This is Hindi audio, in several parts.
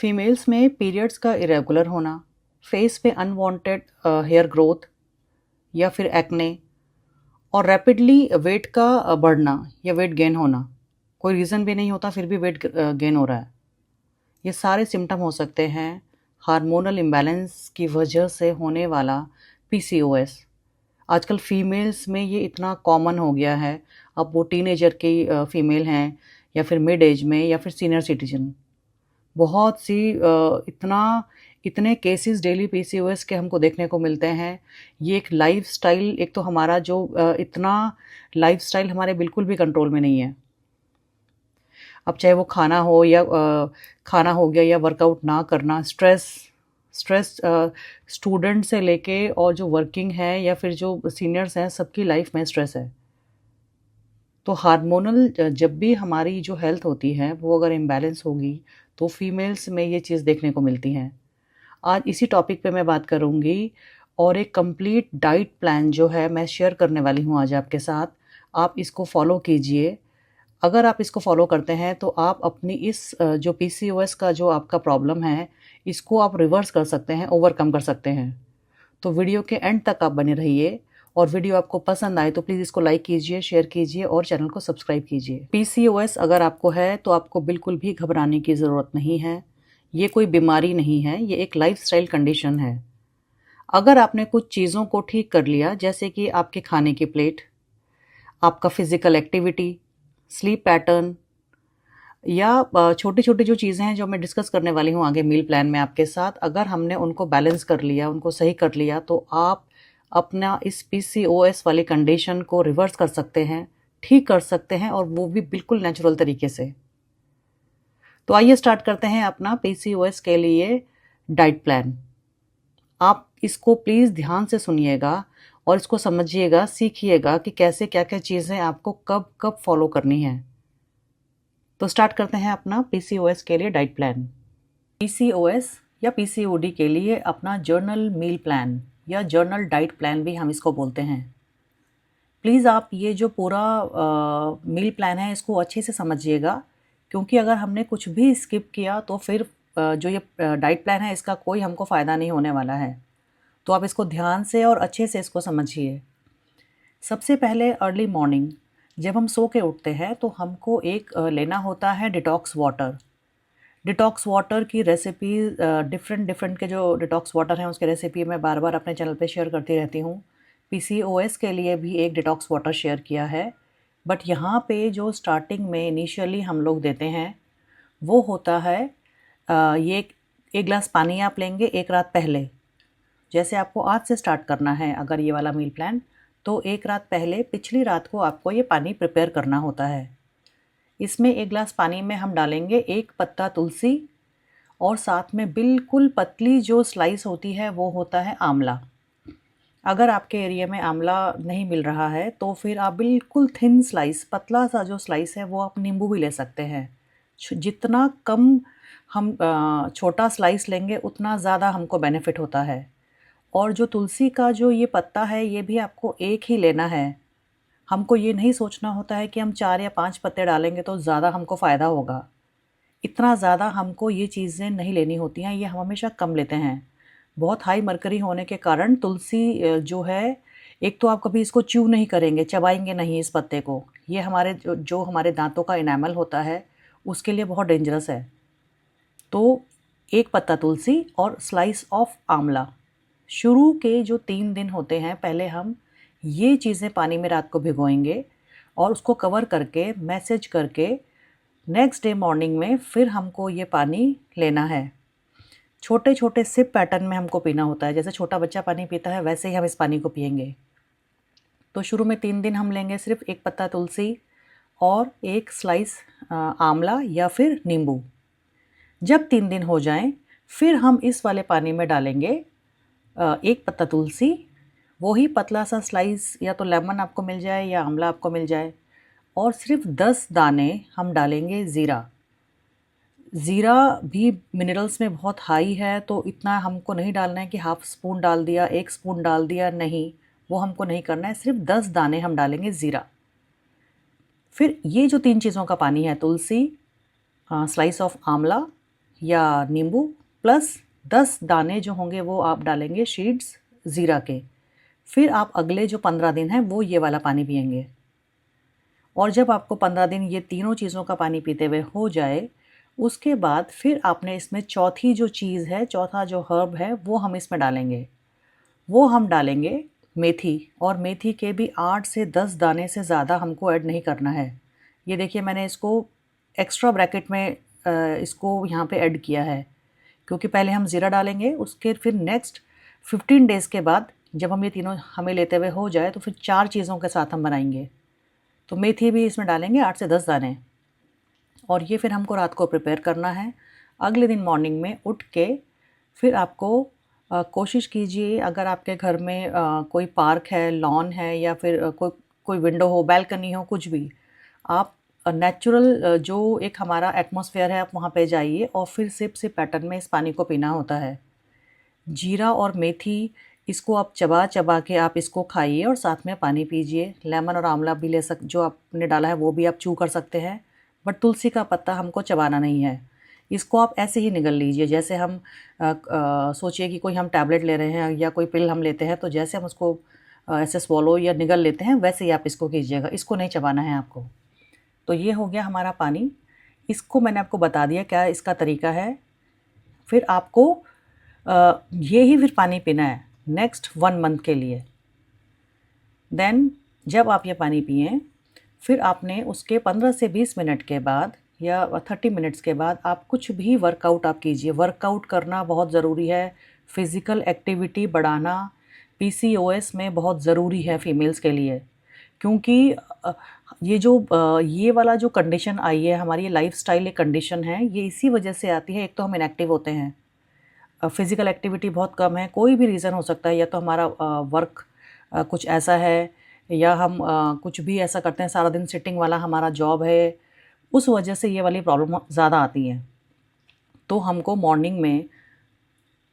फीमेल्स में पीरियड्स का इरेगुलर होना, फेस पे अनवांटेड हेयर ग्रोथ या फिर एक्ने और रैपिडली वेट का बढ़ना या वेट गेन होना, कोई रीज़न भी नहीं होता फिर भी वेट गेन हो रहा है। ये सारे सिम्टम हो सकते हैं हार्मोनल इम्बैलेंस की वजह से होने वाला पीसीओएस। आजकल फीमेल्स में ये इतना कॉमन हो गया है। अब वो टीनेजर की फीमेल हैं या फिर मिड एज में या फिर सीनियर सिटीजन, बहुत सी इतने केसेस डेली पीसीओएस के हमको देखने को मिलते हैं। ये एक लाइफस्टाइल, एक तो हमारा जो इतना लाइफस्टाइल हमारे बिल्कुल भी कंट्रोल में नहीं है। अब चाहे वो खाना हो या खाना हो गया या वर्कआउट ना करना, स्ट्रेस स्टूडेंट से लेके और जो वर्किंग है या फिर जो सीनियर्स हैं, सबकी लाइफ में स्ट्रेस है। तो हार्मोनल जब भी हमारी जो हेल्थ होती है वो अगर इम्बैलेंस होगी तो फीमेल्स में ये चीज़ देखने को मिलती हैं। आज इसी टॉपिक पे मैं बात करूँगी और एक कंप्लीट डाइट प्लान जो है मैं शेयर करने वाली हूँ आज आपके साथ। आप इसको फॉलो कीजिए। अगर आप इसको फॉलो करते हैं तो आप अपनी इस जो पीसीओएस का जो आपका प्रॉब्लम है, इसको आप रिवर्स कर सकते हैं, ओवरकम कर सकते हैं। तो वीडियो के एंड तक आप बने रहिए और वीडियो आपको पसंद आए तो प्लीज़ इसको लाइक कीजिए, शेयर कीजिए और चैनल को सब्सक्राइब कीजिए। पीसीओएस अगर आपको है तो आपको बिल्कुल भी घबराने की ज़रूरत नहीं है। ये कोई बीमारी नहीं है, ये एक लाइफस्टाइल कंडीशन है। अगर आपने कुछ चीज़ों को ठीक कर लिया, जैसे कि आपके खाने की प्लेट, आपका फिज़िकल एक्टिविटी, स्लीप पैटर्न या छोटी-छोटी जो चीज़ें हैं जो मैं डिस्कस करने वाली हूँ आगे मील प्लान में आपके साथ, अगर हमने उनको बैलेंस कर लिया, उनको सही कर लिया तो आप अपना इस पीसीओएस वाली कंडीशन को रिवर्स कर सकते हैं, ठीक कर सकते हैं और वो भी बिल्कुल नेचुरल तरीके से। तो आइए स्टार्ट करते हैं अपना पीसीओएस के लिए डाइट प्लान। आप इसको प्लीज़ ध्यान से सुनिएगा और इसको समझिएगा, सीखिएगा कि कैसे क्या-क्या चीज़ें आपको कब-कब फॉलो करनी है। तो स्टार्ट करते हैं अपना पीसीओएस के लिए डाइट प्लान। पीसीओएस या पीसीओडी के लिए अपना जर्नल मील प्लान या जर्नल डाइट प्लान भी हम इसको बोलते हैं। प्लीज़ आप ये जो पूरा मील प्लान है इसको अच्छे से समझिएगा, क्योंकि अगर हमने कुछ भी स्किप किया तो फिर जो ये डाइट प्लान है इसका कोई हमको फ़ायदा नहीं होने वाला है। तो आप इसको ध्यान से और अच्छे से इसको समझिए। सबसे पहले अर्ली मॉर्निंग जब हम सो के उठते हैं तो हमको एक लेना होता है डिटॉक्स वाटर। डिटॉक्स वाटर की रेसिपी डिफरेंट डिफरेंट के जो डिटॉक्स वाटर हैं उसकी रेसिपी मैं बार बार अपने चैनल पे शेयर करती रहती हूँ। पीसीओएस के लिए भी एक डिटॉक्स वाटर शेयर किया है, बट यहाँ पे जो स्टार्टिंग में इनिशियली हम लोग देते हैं वो होता है ये एक गिलास पानी आप लेंगे एक रात पहले। जैसे आपको आज से स्टार्ट करना है अगर ये वाला मील प्लान, तो एक रात पहले पिछली रात को आपको ये पानी प्रिपेयर करना होता है। इसमें एक गिलास पानी में हम डालेंगे एक पत्ता तुलसी और साथ में बिल्कुल पतली जो स्लाइस होती है वो होता है आंवला। अगर आपके एरिया में आंवला नहीं मिल रहा है तो फिर आप बिल्कुल थिन स्लाइस, पतला सा जो स्लाइस है वो आप नींबू भी ले सकते हैं। जितना कम हम छोटा स्लाइस लेंगे उतना ज़्यादा हमको बेनिफिट होता है। और जो तुलसी का जो ये पत्ता है ये भी आपको एक ही लेना है। हमको ये नहीं सोचना होता है कि हम 4 या 5 पत्ते डालेंगे तो ज़्यादा हमको फ़ायदा होगा। इतना ज़्यादा हमको ये चीज़ें नहीं लेनी होती हैं, ये हम हमेशा कम लेते हैं। बहुत हाई मर्करी होने के कारण तुलसी जो है, एक तो आप कभी इसको च्यू नहीं करेंगे, चबाएँगे नहीं इस पत्ते को। ये हमारे जो हमारे दाँतों का एनामल होता है, उसके लिए बहुत डेंजरस है। तो 1 पत्ता तुलसी और स्लाइस ऑफ आंवला। शुरू के जो 3 दिन होते हैं पहले हम ये चीज़ें पानी में रात को भिगोएँगे और उसको कवर करके, मैसेज करके नेक्स्ट डे मॉर्निंग में फिर हमको ये पानी लेना है। छोटे-छोटे सिप पैटर्न में हमको पीना होता है, जैसे छोटा बच्चा पानी पीता है वैसे ही हम इस पानी को पिएँगे। तो शुरू में 3 दिन हम लेंगे सिर्फ़ 1 पत्ता तुलसी और 1 स्लाइस आंवला या फिर नींबू। जब 3 दिन हो जाएँ, फिर हम इस वाले पानी में डालेंगे 1 पत्ता तुलसी, वो ही पतला सा स्लाइस या तो लेमन आपको मिल जाए या आंवला आपको मिल जाए और सिर्फ़ 10 दाने हम डालेंगे ज़ीरा। ज़ीरा भी मिनरल्स में बहुत हाई है, तो इतना हमको नहीं डालना है कि हाफ़ स्पून डाल दिया, 1 स्पून डाल दिया, नहीं, वो हमको नहीं करना है, सिर्फ़ 10 दाने हम डालेंगे ज़ीरा। फिर ये जो 3 चीज़ों का पानी है तुलसी, स्लाइस ऑफ आंवला या नींबू प्लस 10 दाने जो होंगे वो आप डालेंगे सीड्स ज़ीरा के। फिर आप अगले जो 15 दिन हैं वो ये वाला पानी पिएंगे। और जब आपको 15 दिन ये तीनों चीज़ों का पानी पीते हुए हो जाए, उसके बाद फिर आपने इसमें चौथी जो चीज़ है, चौथा जो हर्ब है वो हम इसमें डालेंगे। वो हम डालेंगे मेथी, और मेथी के भी 8 से 10 दाने से ज़्यादा हमको ऐड नहीं करना है। ये देखिए मैंने इसको एक्स्ट्रा ब्रैकेट में इसको यहाँ पे ऐड किया है, क्योंकि पहले हम ज़ीरा डालेंगे, उसके फिर नेक्स्ट 15 डेज़ के बाद जब हम ये तीनों हमें लेते हुए हो जाए तो फिर 4 चीज़ों के साथ हम बनाएंगे। तो मेथी भी इसमें डालेंगे 8 से 10 दाने, और ये फिर हमको रात को प्रिपेयर करना है। अगले दिन मॉर्निंग में उठ के फिर आपको कोशिश कीजिए, अगर आपके घर में कोई पार्क है, लॉन है, या फिर कोई विंडो हो, बालकनी हो, कुछ भी, आप नेचुरल जो एक हमारा एटमॉस्फेयर है आप वहाँ पे जाइए और फिर सिप सिप पैटर्न में इस पानी को पीना होता है। जीरा और मेथी, इसको आप चबा चबा के आप इसको खाइए और साथ में पानी पीजिए। लेमन और आंवला भी ले जो आपने डाला है वो भी आप चू कर सकते हैं, बट तुलसी का पत्ता हमको चबाना नहीं है। इसको आप ऐसे ही निगल लीजिए, जैसे हम सोचिए कि कोई हम टैबलेट ले रहे हैं या कोई पिल हम लेते हैं, तो जैसे हम उसको ऐसे स्वॉलो या निगल लेते हैं वैसे ही आप इसको कीजिएगा, इसको नहीं चबाना है आपको। तो ये हो गया हमारा पानी। इसको मैंने आपको बता दिया क्या इसका तरीका है। फिर आपको ये ही फिर पानी पीना है नेक्स्ट 1 मंथ के लिए। देन जब आप ये पानी पिएं, फिर आपने उसके 15 से 20 मिनट के बाद या 30 मिनट्स के बाद आप कुछ भी वर्कआउट आप कीजिए। वर्कआउट करना बहुत ज़रूरी है, फिज़िकल एक्टिविटी बढ़ाना पीसीओएस में बहुत ज़रूरी है फीमेल्स के लिए, क्योंकि ये वाला जो कंडीशन आई है हमारी, ये लाइफस्टाइल एक कंडीशन है, ये इसी वजह से आती है। एक तो हम इनएक्टिव होते हैं, फ़िज़िकल एक्टिविटी बहुत कम है, कोई भी रीज़न हो सकता है, या तो हमारा वर्क कुछ ऐसा है, या हम कुछ भी ऐसा करते हैं, सारा दिन सिटिंग वाला हमारा जॉब है, उस वजह से ये वाली प्रॉब्लम ज़्यादा आती है। तो हमको मॉर्निंग में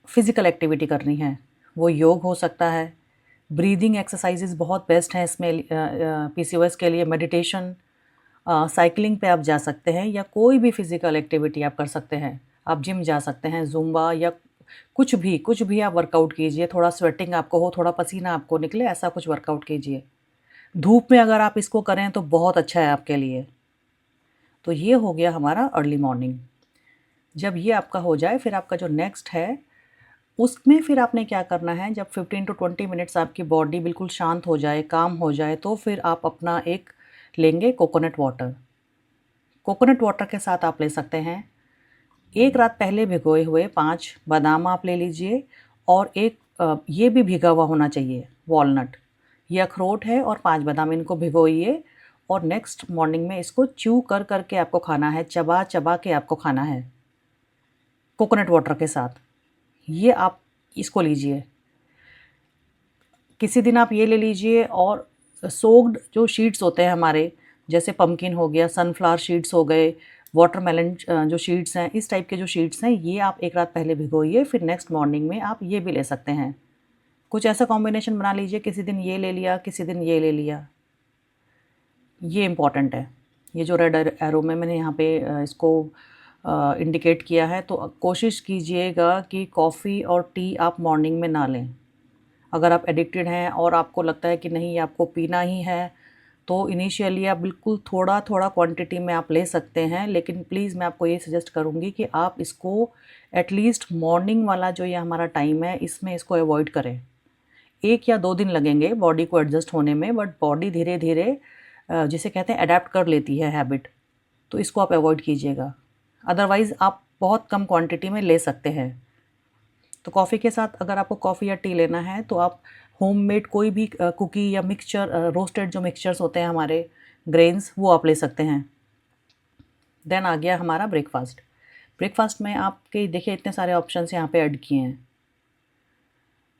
फ़िज़िकल एक्टिविटी करनी है, वो योग हो सकता है, ब्रीदिंग एक्सरसाइजेज़ बहुत बेस्ट हैं इसमें पीसीओएस के लिए, मेडिटेशन, साइकिलिंग पे आप जा सकते हैं, या कोई भी फ़िज़िकल एक्टिविटी आप कर सकते हैं। आप जिम जा सकते हैं, ज़ुम्बा या कुछ भी आप वर्कआउट कीजिए, थोड़ा स्वेटिंग आपको हो, थोड़ा पसीना आपको निकले, ऐसा कुछ वर्कआउट कीजिए। धूप में अगर आप इसको करें तो बहुत अच्छा है आपके लिए। तो ये हो गया हमारा अर्ली मॉर्निंग। जब ये आपका हो जाए, फिर आपका जो नेक्स्ट है, उसमें फिर आपने क्या करना है, जब 15 टू 20 मिनट्स आपकी बॉडी बिल्कुल शांत हो जाए, काम हो जाए, तो फिर आप अपना एक लेंगे कोकोनट वाटर। कोकोनट वाटर के साथ आप ले सकते हैं एक रात पहले भिगोए हुए 5 बादाम आप ले लीजिए, और एक ये भी भिगा हुआ होना चाहिए वॉलनट। ये अखरोट है और 5 बादाम, इनको भिगोइए और नेक्स्ट मॉर्निंग में इसको च्यू कर कर के आपको खाना है, चबा चबा के आपको खाना है कोकोनट वाटर के साथ। ये आप इसको लीजिए। किसी दिन आप ये ले लीजिए, और सोक्ड जो शीड्स होते हैं हमारे, जैसे पम्पकिन हो गया, सनफ्लावर शीड्स हो गए, वाटरमेलन जो शीड्स हैं, इस टाइप के जो शीड्स हैं, ये आप एक रात पहले भिगोइए, फिर नेक्स्ट मॉर्निंग में आप ये भी ले सकते हैं। कुछ ऐसा कॉम्बिनेशन बना लीजिए, किसी दिन ये ले लिया, किसी दिन ये ले लिया। ये इम्पॉर्टेंट है। ये जो रेड एरो में मैंने यहाँ पे इसको इंडिकेट किया है, तो कोशिश कीजिएगा कि कॉफ़ी और टी आप मॉर्निंग में ना लें। अगर आप एडिक्टेड हैं और आपको लगता है कि नहीं आपको पीना ही है, तो इनिशियली आप बिल्कुल थोड़ा थोड़ा क्वांटिटी में आप ले सकते हैं, लेकिन प्लीज़ मैं आपको ये सजेस्ट करूँगी कि आप इसको एटलीस्ट मॉर्निंग वाला जो ये हमारा टाइम है, इसमें इसको अवॉइड करें। 1 या 2 दिन लगेंगे बॉडी को एडजस्ट होने में, बट बॉडी धीरे धीरे जिसे कहते हैं अडेप्ट कर लेती है हैबिट, तो इसको आप अवॉइड कीजिएगा। अदरवाइज़ आप बहुत कम क्वांटिटी में ले सकते हैं। तो कॉफ़ी के साथ अगर आपको कॉफ़ी या टी लेना है, तो आप होममेड कोई भी कुकी या मिक्सचर, रोस्टेड जो मिक्सचर्स होते हैं हमारे ग्रेन्स, वो आप ले सकते हैं। देन आ गया हमारा ब्रेकफास्ट। ब्रेकफास्ट में आपके देखिए इतने सारे ऑप्शंस यहाँ पे ऐड किए हैं।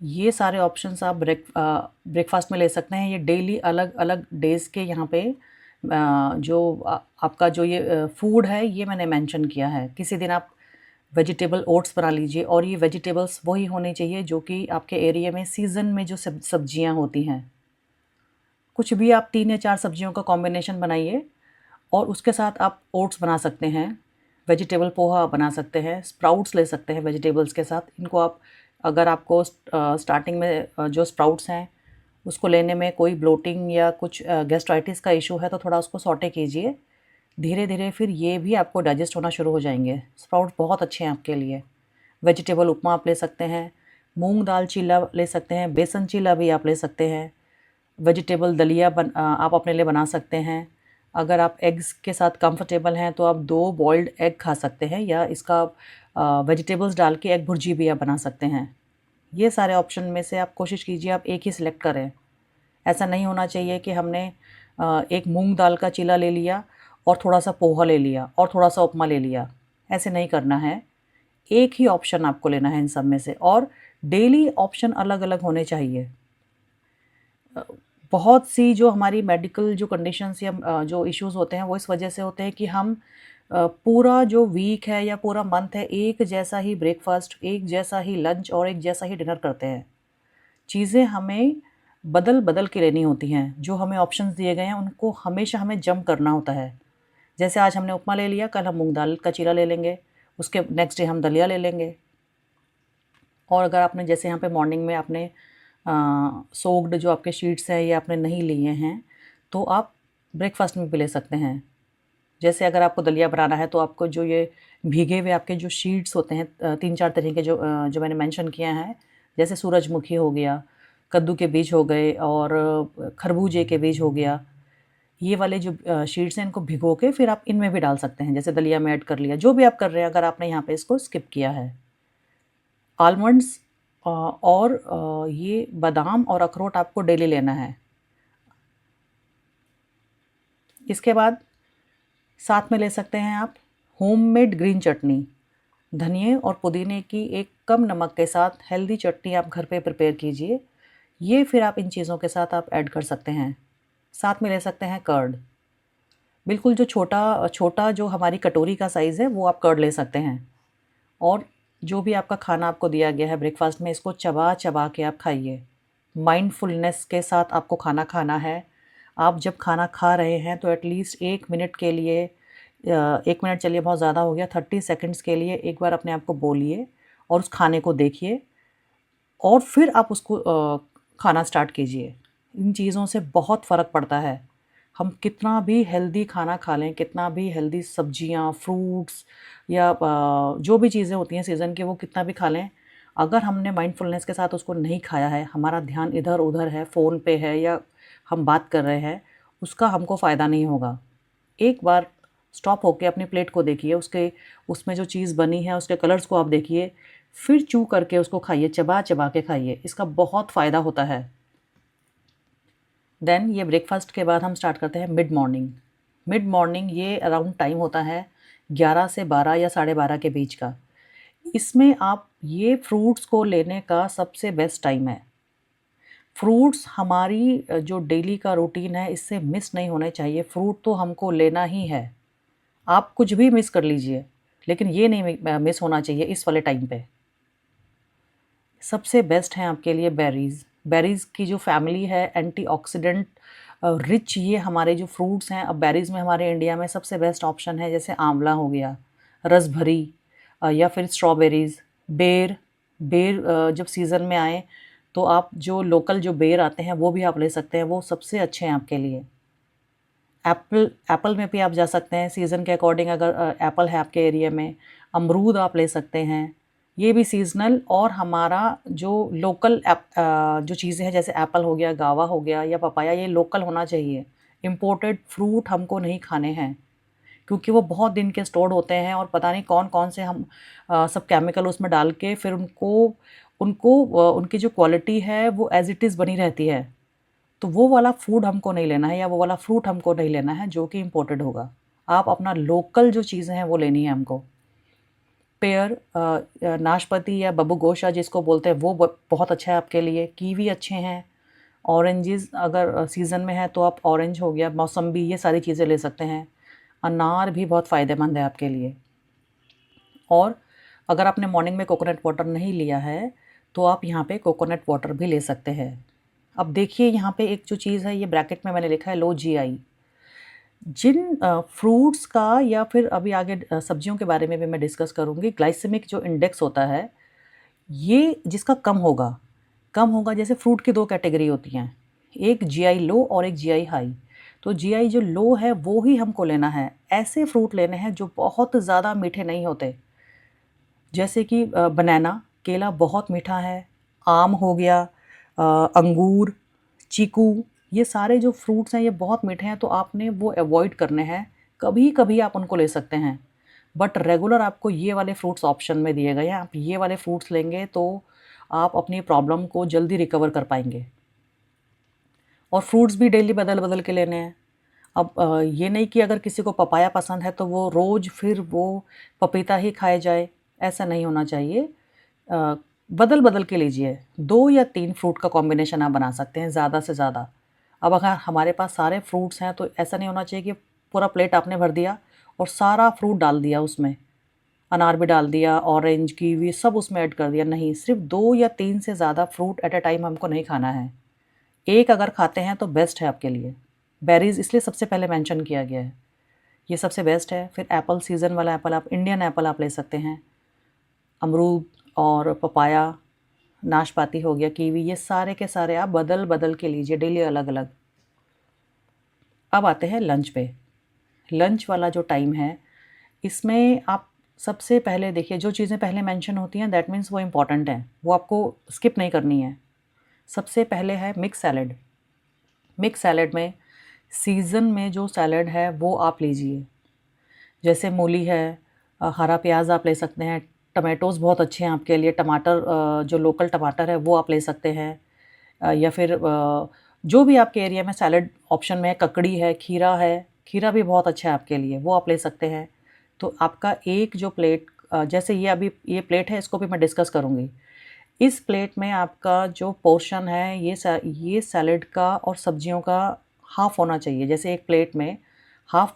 ये सारे ऑप्शंस आप ब्रेकफास्ट में ले सकते हैं। ये डेली अलग अलग डेज़ के यहाँ पे आपका जो ये फूड है, ये मैंने मेंशन किया है। किसी दिन आप वेजिटेबल ओट्स बना लीजिए, और ये वेजिटेबल्स वही होनी चाहिए जो कि आपके एरिया में सीज़न में जो सब्जियां होती हैं। कुछ भी आप 3 या 4 सब्जियों का कॉम्बिनेशन बनाइए, और उसके साथ आप ओट्स बना सकते हैं। वेजिटेबल पोहा आप बना सकते हैं, स्प्राउट्स ले सकते हैं वेजिटेबल्स के साथ। इनको आप, अगर आपको स्टार्टिंग में जो स्प्राउट्स हैं उसको लेने में कोई ब्लोटिंग या कुछ गैस्ट्राइटिस का इशू है तो थोड़ा उसको सॉटे कीजिए। धीरे धीरे फिर ये भी आपको डाइजेस्ट होना शुरू हो जाएंगे। स्प्राउट बहुत अच्छे हैं आपके लिए। वेजिटेबल उपमा आप ले सकते हैं, मूंग दाल चीला ले सकते हैं, बेसन चीला भी आप ले सकते हैं। वेजिटेबल दलिया आप अपने लिए बना सकते हैं। अगर आप एग्स के साथ कंफर्टेबल हैं तो आप 2 बॉइल्ड एग खा सकते हैं, या इसका वेजिटेबल्स डाल के एग भुर्जी भी आप बना सकते हैं। ये सारे ऑप्शन में से आप कोशिश कीजिए आप एक ही सिलेक्ट करें। ऐसा नहीं होना चाहिए कि हमने एक मूंग दाल का चीला ले लिया और थोड़ा सा पोहा ले लिया और थोड़ा सा उपमा ले लिया। ऐसे नहीं करना है। एक ही ऑप्शन आपको लेना है इन सब में से, और डेली ऑप्शन अलग अलग होने चाहिए। बहुत सी जो हमारी मेडिकल जो कंडीशंस या जो इश्यूज़ होते हैं वो इस वजह से होते हैं कि हम पूरा जो वीक है या पूरा मंथ है एक जैसा ही ब्रेकफास्ट, एक जैसा ही लंच और एक जैसा ही डिनर करते हैं। चीज़ें हमें बदल बदल के लेनी होती हैं। जो हमें ऑप्शंस दिए गए हैं उनको हमेशा हमें जंप करना होता है। जैसे आज हमने उपमा ले लिया, कल हम मूंग दाल का चीला ले लेंगे, उसके नेक्स्ट डे हम दलिया ले लेंगे। और अगर आपने जैसे यहाँ पे मॉर्निंग में आपने सोक्ड जो आपके शीट्स हैं ये आपने नहीं लिए हैं तो आप ब्रेकफास्ट में भी ले सकते हैं। जैसे अगर आपको दलिया बनाना है तो आपको जो ये भीगे हुए आपके जो शीट्स होते हैं 3-4 तरह के जो मैंने मेंशन किया है, जैसे सूरजमुखी हो गया, कद्दू के बीज हो गए और खरबूजे के बीज हो गया, ये वाले जो शीट्स हैं इनको भिगो के फिर आप इनमें भी डाल सकते हैं। जैसे दलिया में ऐड कर लिया, जो भी आप कर रहे हैं, अगर आपने यहाँ पे इसको स्किप किया है। आलमंड्स और ये बादाम और अखरोट आपको डेली लेना है। इसके बाद साथ में ले सकते हैं आप होममेड ग्रीन चटनी। धनिए और पुदीने की एक कम नमक के साथ हेल्दी चटनी आप घर पे प्रिपेयर कीजिए। ये फिर आप इन चीज़ों के साथ आप ऐड कर सकते हैं। साथ में ले सकते हैं कर्ड। बिल्कुल जो छोटा छोटा जो हमारी कटोरी का साइज़ है वो आप कर्ड ले सकते हैं। और जो भी आपका खाना आपको दिया गया है ब्रेकफास्ट में, इसको चबा चबा के आप खाइए। माइंडफुलनेस के साथ आपको खाना खाना है। आप जब खाना खा रहे हैं तो एटलीस्ट 1 मिनट के लिए 1 मिनट चलिए बहुत ज़्यादा हो गया, 30 सेकंड्स के लिए एक बार अपने आप को बोलिए और उस खाने को देखिए और फिर आप उसको खाना स्टार्ट कीजिए। इन चीज़ों से बहुत फ़र्क पड़ता है। हम कितना भी हेल्दी खाना खा लें, कितना भी हेल्दी सब्जियां, फ्रूट्स या जो भी चीज़ें होती हैं सीज़न की वो कितना भी खा लें, अगर हमने माइंडफुलनेस के साथ उसको नहीं खाया है, हमारा ध्यान इधर-उधर है, फ़ोन पे है या हम बात कर रहे हैं, उसका हमको फ़ायदा नहीं होगा। एक बार स्टॉप होके अपनी प्लेट को देखिए, उसके उसमें जो चीज़ बनी है उसके कलर्स को आप देखिए, फिर च्यू करके उसको खाइए, चबा-चबा के खाइए। इसका बहुत फ़ायदा होता है। देन ये ब्रेकफास्ट के बाद हम स्टार्ट करते हैं मिड मॉर्निंग। मिड मॉर्निंग ये अराउंड टाइम होता है 11 से 12 या 12:30 के बीच का। इसमें आप ये फ्रूट्स को लेने का सबसे बेस्ट टाइम है। फ्रूट्स हमारी जो डेली का रूटीन है इससे मिस नहीं होने चाहिए। फ्रूट तो हमको लेना ही है। आप कुछ भी मिस कर लीजिए, लेकिन ये नहीं मिस होना चाहिए इस वाले टाइम पे। सबसे बेस्ट हैं आपके लिए बेरीज़। बेरीज़ की जो फैमिली है एंटीऑक्सीडेंट रिच ये हमारे जो फ्रूट्स हैं, अब बेरीज़ में हमारे इंडिया में सबसे बेस्ट ऑप्शन है जैसे आंवला हो गया, रसभरी या फिर स्ट्रॉबेरीज़, बेर। बेर जब सीज़न में आए तो आप जो लोकल जो बेर आते हैं वो भी आप ले सकते हैं, वो सबसे अच्छे हैं आपके लिए। एप्पल एप्पल में भी आप जा सकते हैं सीज़न के अकॉर्डिंग, अगर एप्पल है आपके एरिया में। अमरूद आप ले सकते हैं, ये भी सीज़नल। और हमारा जो लोकल जो चीज़ें हैं जैसे एप्पल हो गया, गावा हो गया या पपाया, ये लोकल होना चाहिए। इम्पोर्टेड फ्रूट हमको नहीं खाने हैं क्योंकि वो बहुत दिन के स्टोर्ड होते हैं और पता नहीं कौन-कौन से हम सब केमिकल उसमें डाल के फिर उनको उनको उनकी जो क्वालिटी है वो एज़ इट इज़ बनी रहती है। तो वो वाला फूड हमको नहीं लेना है या वो वाला फ्रूट हमको नहीं लेना है जो कि इम्पोर्टेड होगा। आप अपना लोकल जो चीज़ें हैं वो लेनी है हमको। पेयर, नाशपाती या बबूगोशा जिसको बोलते हैं वो बहुत अच्छा है आपके लिए। कीवी अच्छे हैं। ऑरेंजेस अगर सीज़न में है तो आप ऑरेंज हो गया, मौसम्बी, ये सारी चीज़ें ले सकते हैं। अनार भी बहुत फ़ायदेमंद है आपके लिए। और अगर आपने मॉर्निंग में कोकोनट वाटर नहीं लिया है तो आप यहाँ पे कोकोनट वाटर भी ले सकते हैं। अब देखिए यहाँ पे एक जो चीज़ है, ये ब्रैकेट में मैंने लिखा है लो जीआई। जिन फ्रूट्स का या फिर अभी आगे सब्जियों के बारे में भी मैं डिस्कस करूँगी, ग्लाइसेमिक जो इंडेक्स होता है, ये जिसका कम होगा जैसे फ्रूट की 2 कैटेगरी होती हैं, एक जीआई लो और एक जीआई हाई। तो जीआई जो लो है वो ही हमको लेना है, ऐसे फ्रूट लेने हैं जो बहुत ज़्यादा मीठे नहीं होते। जैसे कि बनाना, केला बहुत मीठा है, आम हो गया, अंगूर, चीकू, ये सारे जो फ्रूट्स हैं ये बहुत मीठे हैं तो आपने वो अवॉइड करने हैं। कभी-कभी आप उनको ले सकते हैं, बट रेगुलर आपको ये वाले फ्रूट्स ऑप्शन में दिए गए हैं। आप ये वाले फ्रूट्स लेंगे तो आप अपनी प्रॉब्लम को जल्दी रिकवर कर पाएँगे। और फ्रूट्स भी डेली बदल-बदल के लेने हैं। अब ये नहीं कि अगर किसी को पपाया पसंद है तो वो रोज़ फिर वो पपीता ही खाए जाए, ऐसा नहीं होना चाहिए। अ, बदल-बदल के लीजिए, 2 या 3 फ्रूट का कॉम्बिनेशन आप बना सकते हैं ज़्यादा से ज़्यादा। अब अगर हमारे पास सारे फ्रूट्स हैं तो ऐसा नहीं होना चाहिए कि पूरा प्लेट आपने भर दिया और सारा फ्रूट डाल दिया उसमें। अनार भी डाल दिया, ऑरेंज, कीवी सब उसमें ऐड कर दिया, नहीं, सिर्फ़ 2 या 3 से ज़्यादा फ्रूट एट अ टाइम हमको नहीं खाना है। एक अगर खाते हैं तो बेस्ट है आपके लिए। बेरीज़ इसलिए सबसे पहले मेंशन किया गया है, ये सबसे बेस्ट है। फिर एप्पल, सीज़न वाला एप्पल, आप इंडियन एप्पल आप ले सकते हैं, अमरूद और पपाया, नाशपाती हो गया, कीवी, ये सारे के सारे आप बदल-बदल के लीजिए डेली अलग-अलग। अब आते हैं लंच पे। लंच वाला जो टाइम है, इसमें आप सबसे पहले देखिए जो चीज़ें पहले मेंशन होती हैं दैट मीन्स वो इम्पोर्टेंट हैं, वो आपको स्किप नहीं करनी है। सबसे पहले है मिक्स सैलेड। मिक्स सैलेड में सीज़न में जो सैलेड है वो आप लीजिए। जैसे मूली है, हरा प्याज़ आप ले सकते हैं, टमेटोज़ बहुत अच्छे हैं आपके लिए, टमाटर जो लोकल टमाटर है वो आप ले सकते हैं। या फिर जो भी आपके एरिया में सैलेड ऑप्शन में है, ककड़ी है, खीरा भी बहुत अच्छा है आपके लिए, वो आप ले सकते हैं। तो आपका एक जो प्लेट जैसे ये अभी ये प्लेट है इसको भी मैं डिस्कस करूँगी। इस प्लेट में आपका जो पोर्शन है ये सैलेड का और सब्जियों का हाफ़ होना चाहिए। जैसे एक प्लेट में हाफ़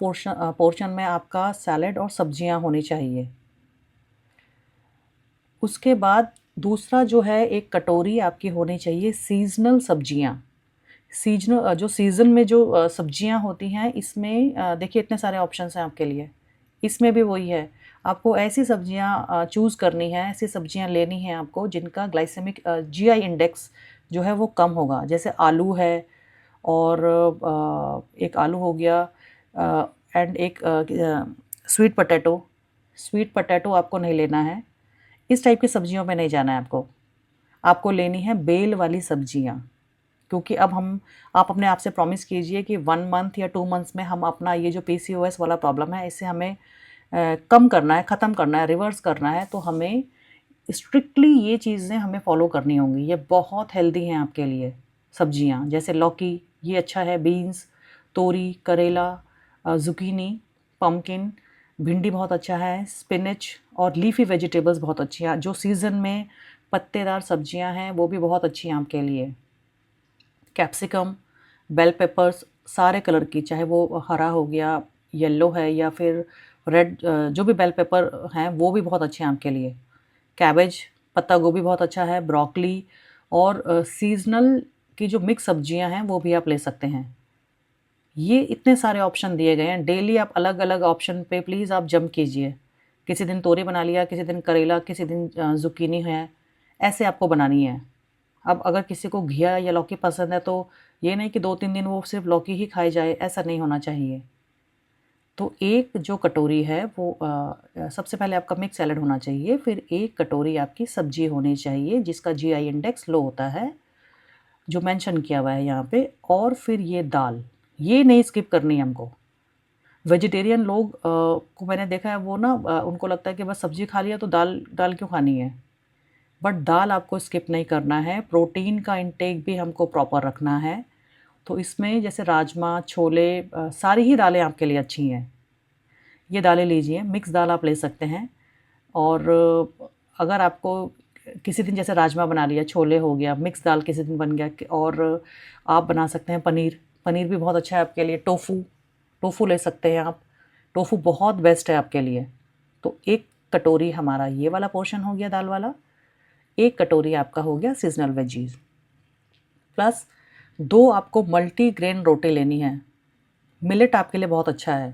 पोर्शन में आपका सैलेड और सब्जियां होनी चाहिए। उसके बाद दूसरा जो है एक कटोरी आपकी होनी चाहिए सीज़नल सब्जियां। जो सीज़न में जो सब्जियां होती हैं इसमें देखिए इतने सारे ऑप्शंस हैं आपके लिए। इसमें भी वही है, आपको ऐसी सब्जियां चूज़ करनी है, ऐसी सब्जियां लेनी हैं आपको जिनका ग्लाइसेमिक जीआई इंडेक्स जो है वो कम होगा। जैसे आलू है और एक आलू हो गया एंड एक स्वीट पोटैटो। स्वीट पोटैटो आपको नहीं लेना है, इस टाइप की सब्जियों में नहीं जाना है आपको। आपको लेनी है बेल वाली सब्जियां, क्योंकि अब हम आप अपने आप से प्रॉमिस कीजिए कि 1 मंथ या 2 मंथ्स में हम अपना ये जो पीसीओएस वाला प्रॉब्लम है इसे हमें कम करना है, ख़त्म करना है, रिवर्स करना है। तो हमें स्ट्रिक्टली ये चीज़ें हमें फॉलो करनी होंगी। ये बहुत हेल्दी हैं आपके लिए सब्जियां, जैसे लौकी, ये अच्छा है, बीन्स, तोरी, करेला, ज़ुकीनी, पम्पकिन, भिंडी बहुत अच्छा है, स्पिनच और लीफ़ी वेजिटेबल्स बहुत अच्छी हैं। जो सीज़न में पत्तेदार सब्जियां हैं वो भी बहुत अच्छी हैं आपके लिए। कैप्सिकम, बेल पेपर्स सारे कलर की, चाहे वो हरा हो गया, येलो है या फिर रेड, जो भी बेल पेपर हैं वो भी बहुत अच्छे हैं आपके लिए। कैबेज, पत्ता गोभी बहुत अच्छा है, ब्रोकली और सीज़नल की जो मिक्स सब्जियां हैं वो भी आप ले सकते हैं। ये इतने सारे ऑप्शन दिए गए हैं, डेली आप अलग-अलग ऑप्शन पे प्लीज़ आप जंप कीजिए। किसी दिन तोरी बना लिया, किसी दिन करेला, किसी दिन ज़ुकीनी है, ऐसे आपको बनानी है। अब अगर किसी को घिया या लौकी पसंद है तो ये नहीं कि 2-3 दिन वो सिर्फ लौकी ही खाई जाए, ऐसा नहीं होना चाहिए। तो एक जो कटोरी है वो सबसे पहले आपका मिक्स सैलेड होना चाहिए, फिर एक कटोरी आपकी सब्जी होनी चाहिए जिसका जीआई इंडेक्स लो होता है, जो मेंशन किया हुआ है यहाँ पे, और फिर ये दाल, ये नहीं स्किप करनी है हमको। वेजिटेरियन लोग को मैंने देखा है वो ना उनको लगता है कि बस सब्जी खा लिया तो दाल दाल क्यों खानी है? बट दाल आपको स्किप नहीं करना है, प्रोटीन का इंटेक भी हमको प्रॉपर रखना है। तो इसमें जैसे राजमा, छोले, सारी ही दालें आपके लिए अच्छी हैं। ये दालें लीजिए, मिक्स दाल आप ले सकते हैं। और अगर आपको किसी दिन जैसे राजमा बना लिया, छोले हो गया, मिक्स दाल किसी दिन बन गया और आप बना सकते हैं पनीर। पनीर भी बहुत अच्छा है आपके लिए। टोफू ले सकते हैं आप। टोफू बहुत बेस्ट है आपके लिए। तो एक कटोरी हमारा ये वाला पोर्शन हो गया दाल वाला, एक कटोरी आपका हो गया सीज़नल वेजीज़, प्लस 2 आपको मल्टीग्रेन रोटी लेनी है। मिलेट आपके लिए बहुत अच्छा है।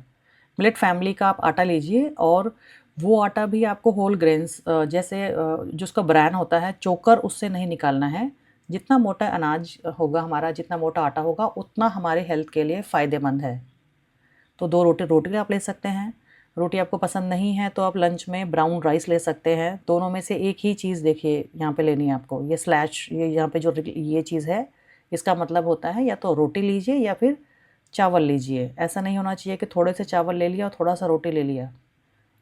मिलेट फैमिली का आप आटा लीजिए, और वो आटा भी आपको होल ग्रेन्स जैसे जो उसका ब्रैन होता है, चोकर उससे नहीं निकालना है। जितना मोटा अनाज होगा हमारा, जितना मोटा आटा होगा, उतना हमारे हेल्थ के लिए फ़ायदेमंद है। तो 2 रोटी रोटी आप ले सकते हैं। रोटी आपको पसंद नहीं है तो आप लंच में ब्राउन राइस ले सकते हैं। दोनों में से एक ही चीज़ देखिए यहाँ पे लेनी है आपको। ये स्लैश, ये यहाँ पे जो ये चीज़ है, इसका मतलब होता है या तो रोटी लीजिए या फिर चावल लीजिए। ऐसा नहीं होना चाहिए कि थोड़े से चावल ले लिया और थोड़ा-सा रोटी ले लिया।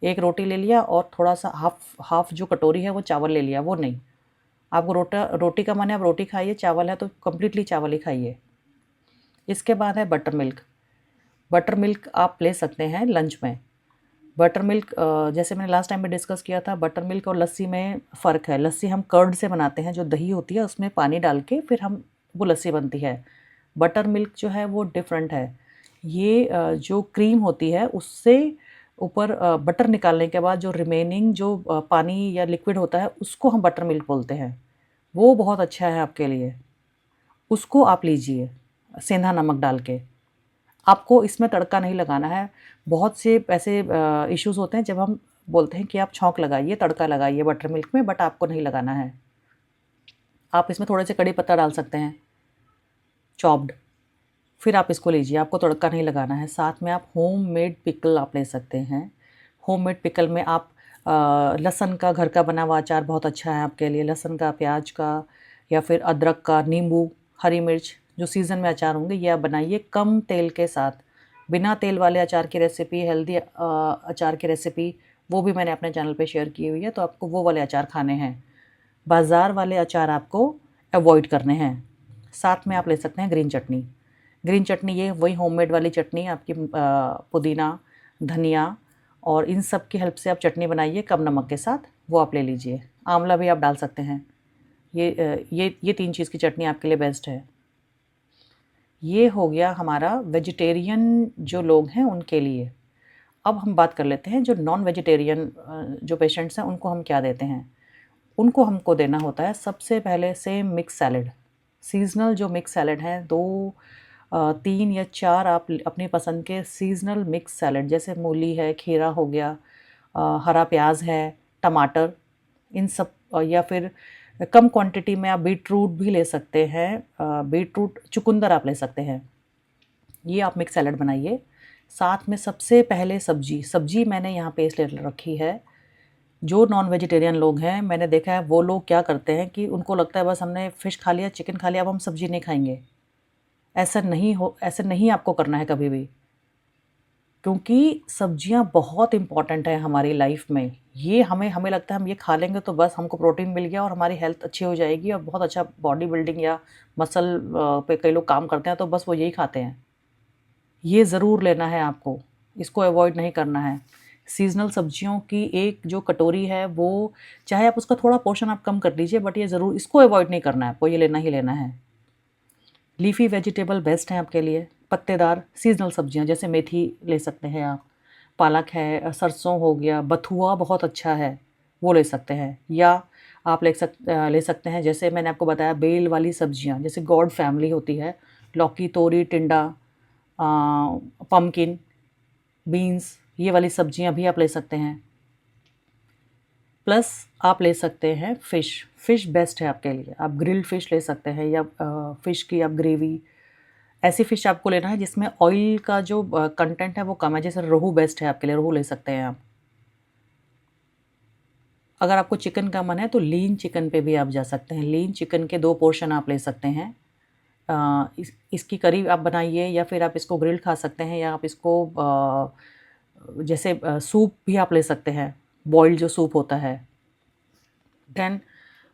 एक रोटी ले लिया और थोड़ा-सा हाफ़ जो कटोरी है वो चावल ले लिया, वो नहीं। आपको रोटी का मन है आप रोटी खाइए, चावल है तो कंप्लीटली चावल ही खाइए। इसके बाद है बटर मिल्क। बटर मिल्क आप ले सकते हैं लंच में। बटर मिल्क जैसे मैंने लास्ट टाइम में डिस्कस किया था, बटर मिल्क और लस्सी में फ़र्क है। लस्सी हम कर्ड से बनाते हैं, जो दही होती है उसमें पानी डाल के फिर हम वो लस्सी बनती है। बटर मिल्क जो है वो डिफरेंट है। ये जो क्रीम होती है उससे ऊपर बटर निकालने के बाद जो रिमेनिंग जो पानी या लिक्विड होता है उसको हम बटर मिल्क बोलते हैं। वो बहुत अच्छा है आपके लिए। उसको आप लीजिए सेंधा नमक डाल के। आपको इसमें तड़का नहीं लगाना है। बहुत से ऐसे इश्यूज़ होते हैं जब हम बोलते हैं कि आप छौंक लगाइए, तड़का लगाइए बटर मिल्क में, बट आपको नहीं लगाना है। आप इसमें थोड़े से कड़ी पत्ता डाल सकते हैं, चॉप्ड। फिर आप इसको लीजिए, आपको तड़का नहीं लगाना है। साथ में आप होममेड पिकल आप ले सकते हैं। होममेड पिकल में आप लहसुन का, घर का बना हुआ अचार बहुत अच्छा है आपके लिए। लहसुन का, प्याज का, या फिर अदरक का, नींबू, हरी मिर्च, जो सीज़न में अचार होंगे ये आप बनाइए कम तेल के साथ। बिना तेल वाले अचार की रेसिपी, हेल्दी अचार की रेसिपी, वो भी मैंने अपने चैनल पे शेयर की हुई है, तो आपको वो वाले अचार खाने हैं। बाज़ार वाले अचार आपको अवॉइड करने हैं। साथ में आप ले सकते हैं ग्रीन चटनी। ग्रीन चटनी ये वही होममेड वाली चटनी आपकी, पुदीना, धनिया और इन सब की हेल्प से आप चटनी बनाइए कम नमक के साथ, वो आप ले लीजिए। आंवला भी आप डाल सकते हैं। ये 3 चीज़ की चटनी आपके लिए बेस्ट है। ये हो गया हमारा वेजिटेरियन जो लोग हैं उनके लिए। अब हम बात कर लेते हैं जो नॉन वेजिटेरियन जो पेशेंट्स हैं उनको हम क्या देते हैं। उनको हमको देना होता है सबसे पहले से मिक्स सैलड। सीज़नल जो मिक्स सैलड हैं, 2 3 या 4 आप अपनी पसंद के सीज़नल मिक्स सैलड, जैसे मूली है, खीरा हो गया, हरा प्याज है, टमाटर, इन सब, या फिर कम क्वांटिटी में आप बीट रूट भी ले सकते हैं। बीट रूट, चुकंदर आप ले सकते हैं। ये आप मिक्स सैलड बनाइए। साथ में सबसे पहले सब्जी मैंने यहाँ पे इसलिए रखी है, जो नॉन वेजिटेरियन लोग हैं मैंने देखा है वो लोग क्या करते हैं कि उनको लगता है बस हमने फ़िश खा लिया, चिकन खा लिया, अब हम सब्ज़ी नहीं खाएंगे। ऐसा नहीं आपको करना है कभी भी, क्योंकि सब्जियां बहुत इंपॉर्टेंट है हमारी लाइफ में। ये हमें हमें लगता है हम ये खा लेंगे तो बस हमको प्रोटीन मिल गया और हमारी हेल्थ अच्छी हो जाएगी और बहुत अच्छा बॉडी बिल्डिंग या मसल पे कई लोग काम करते हैं तो बस वो यही खाते हैं। ये ज़रूर लेना है आपको, इसको अवॉइड नहीं करना है। सीज़नल सब्जियों की एक जो कटोरी है वो, चाहे आप उसका थोड़ा पोर्शन आप कम कर लीजिए, बट ये ज़रूर, इसको अवॉइड नहीं करना है आपको, ये लेना ही लेना है। लीफ़ी वेजिटेबल बेस्ट हैं आपके लिए। पत्तेदार सीज़नल सब्जियां जैसे मेथी ले सकते हैं आप, पालक है, सरसों हो गया, बथुआ बहुत अच्छा है, वो ले सकते हैं। या आप ले सकते हैं, जैसे मैंने आपको बताया, बेल वाली सब्जियां, जैसे गॉड फैमिली होती है, लौकी, तोरी, टिंडा, पम्पकिन, बीन्स, ये वाली सब्जियां भी आप ले सकते हैं। प्लस आप ले सकते हैं फ़िश बेस्ट है आपके लिए। आप ग्रिल्ड फ़िश ले सकते हैं या फ़िश की आप ग्रेवी, ऐसी फ़िश आपको लेना है जिसमें ऑयल का जो कंटेंट है वो कम है। जैसे रोहू बेस्ट है आपके लिए, रोहू ले सकते हैं आप। अगर आपको चिकन का मन है तो लीन चिकन पे भी आप जा सकते हैं। लीन चिकन के 2 पोर्शन आप ले सकते हैं। इसकी करी आप बनाइए या फिर आप इसको ग्रिल्ड खा सकते हैं, या आप इसको जैसे सूप भी आप ले सकते हैं, बॉइल्ड जो सूप होता है। देन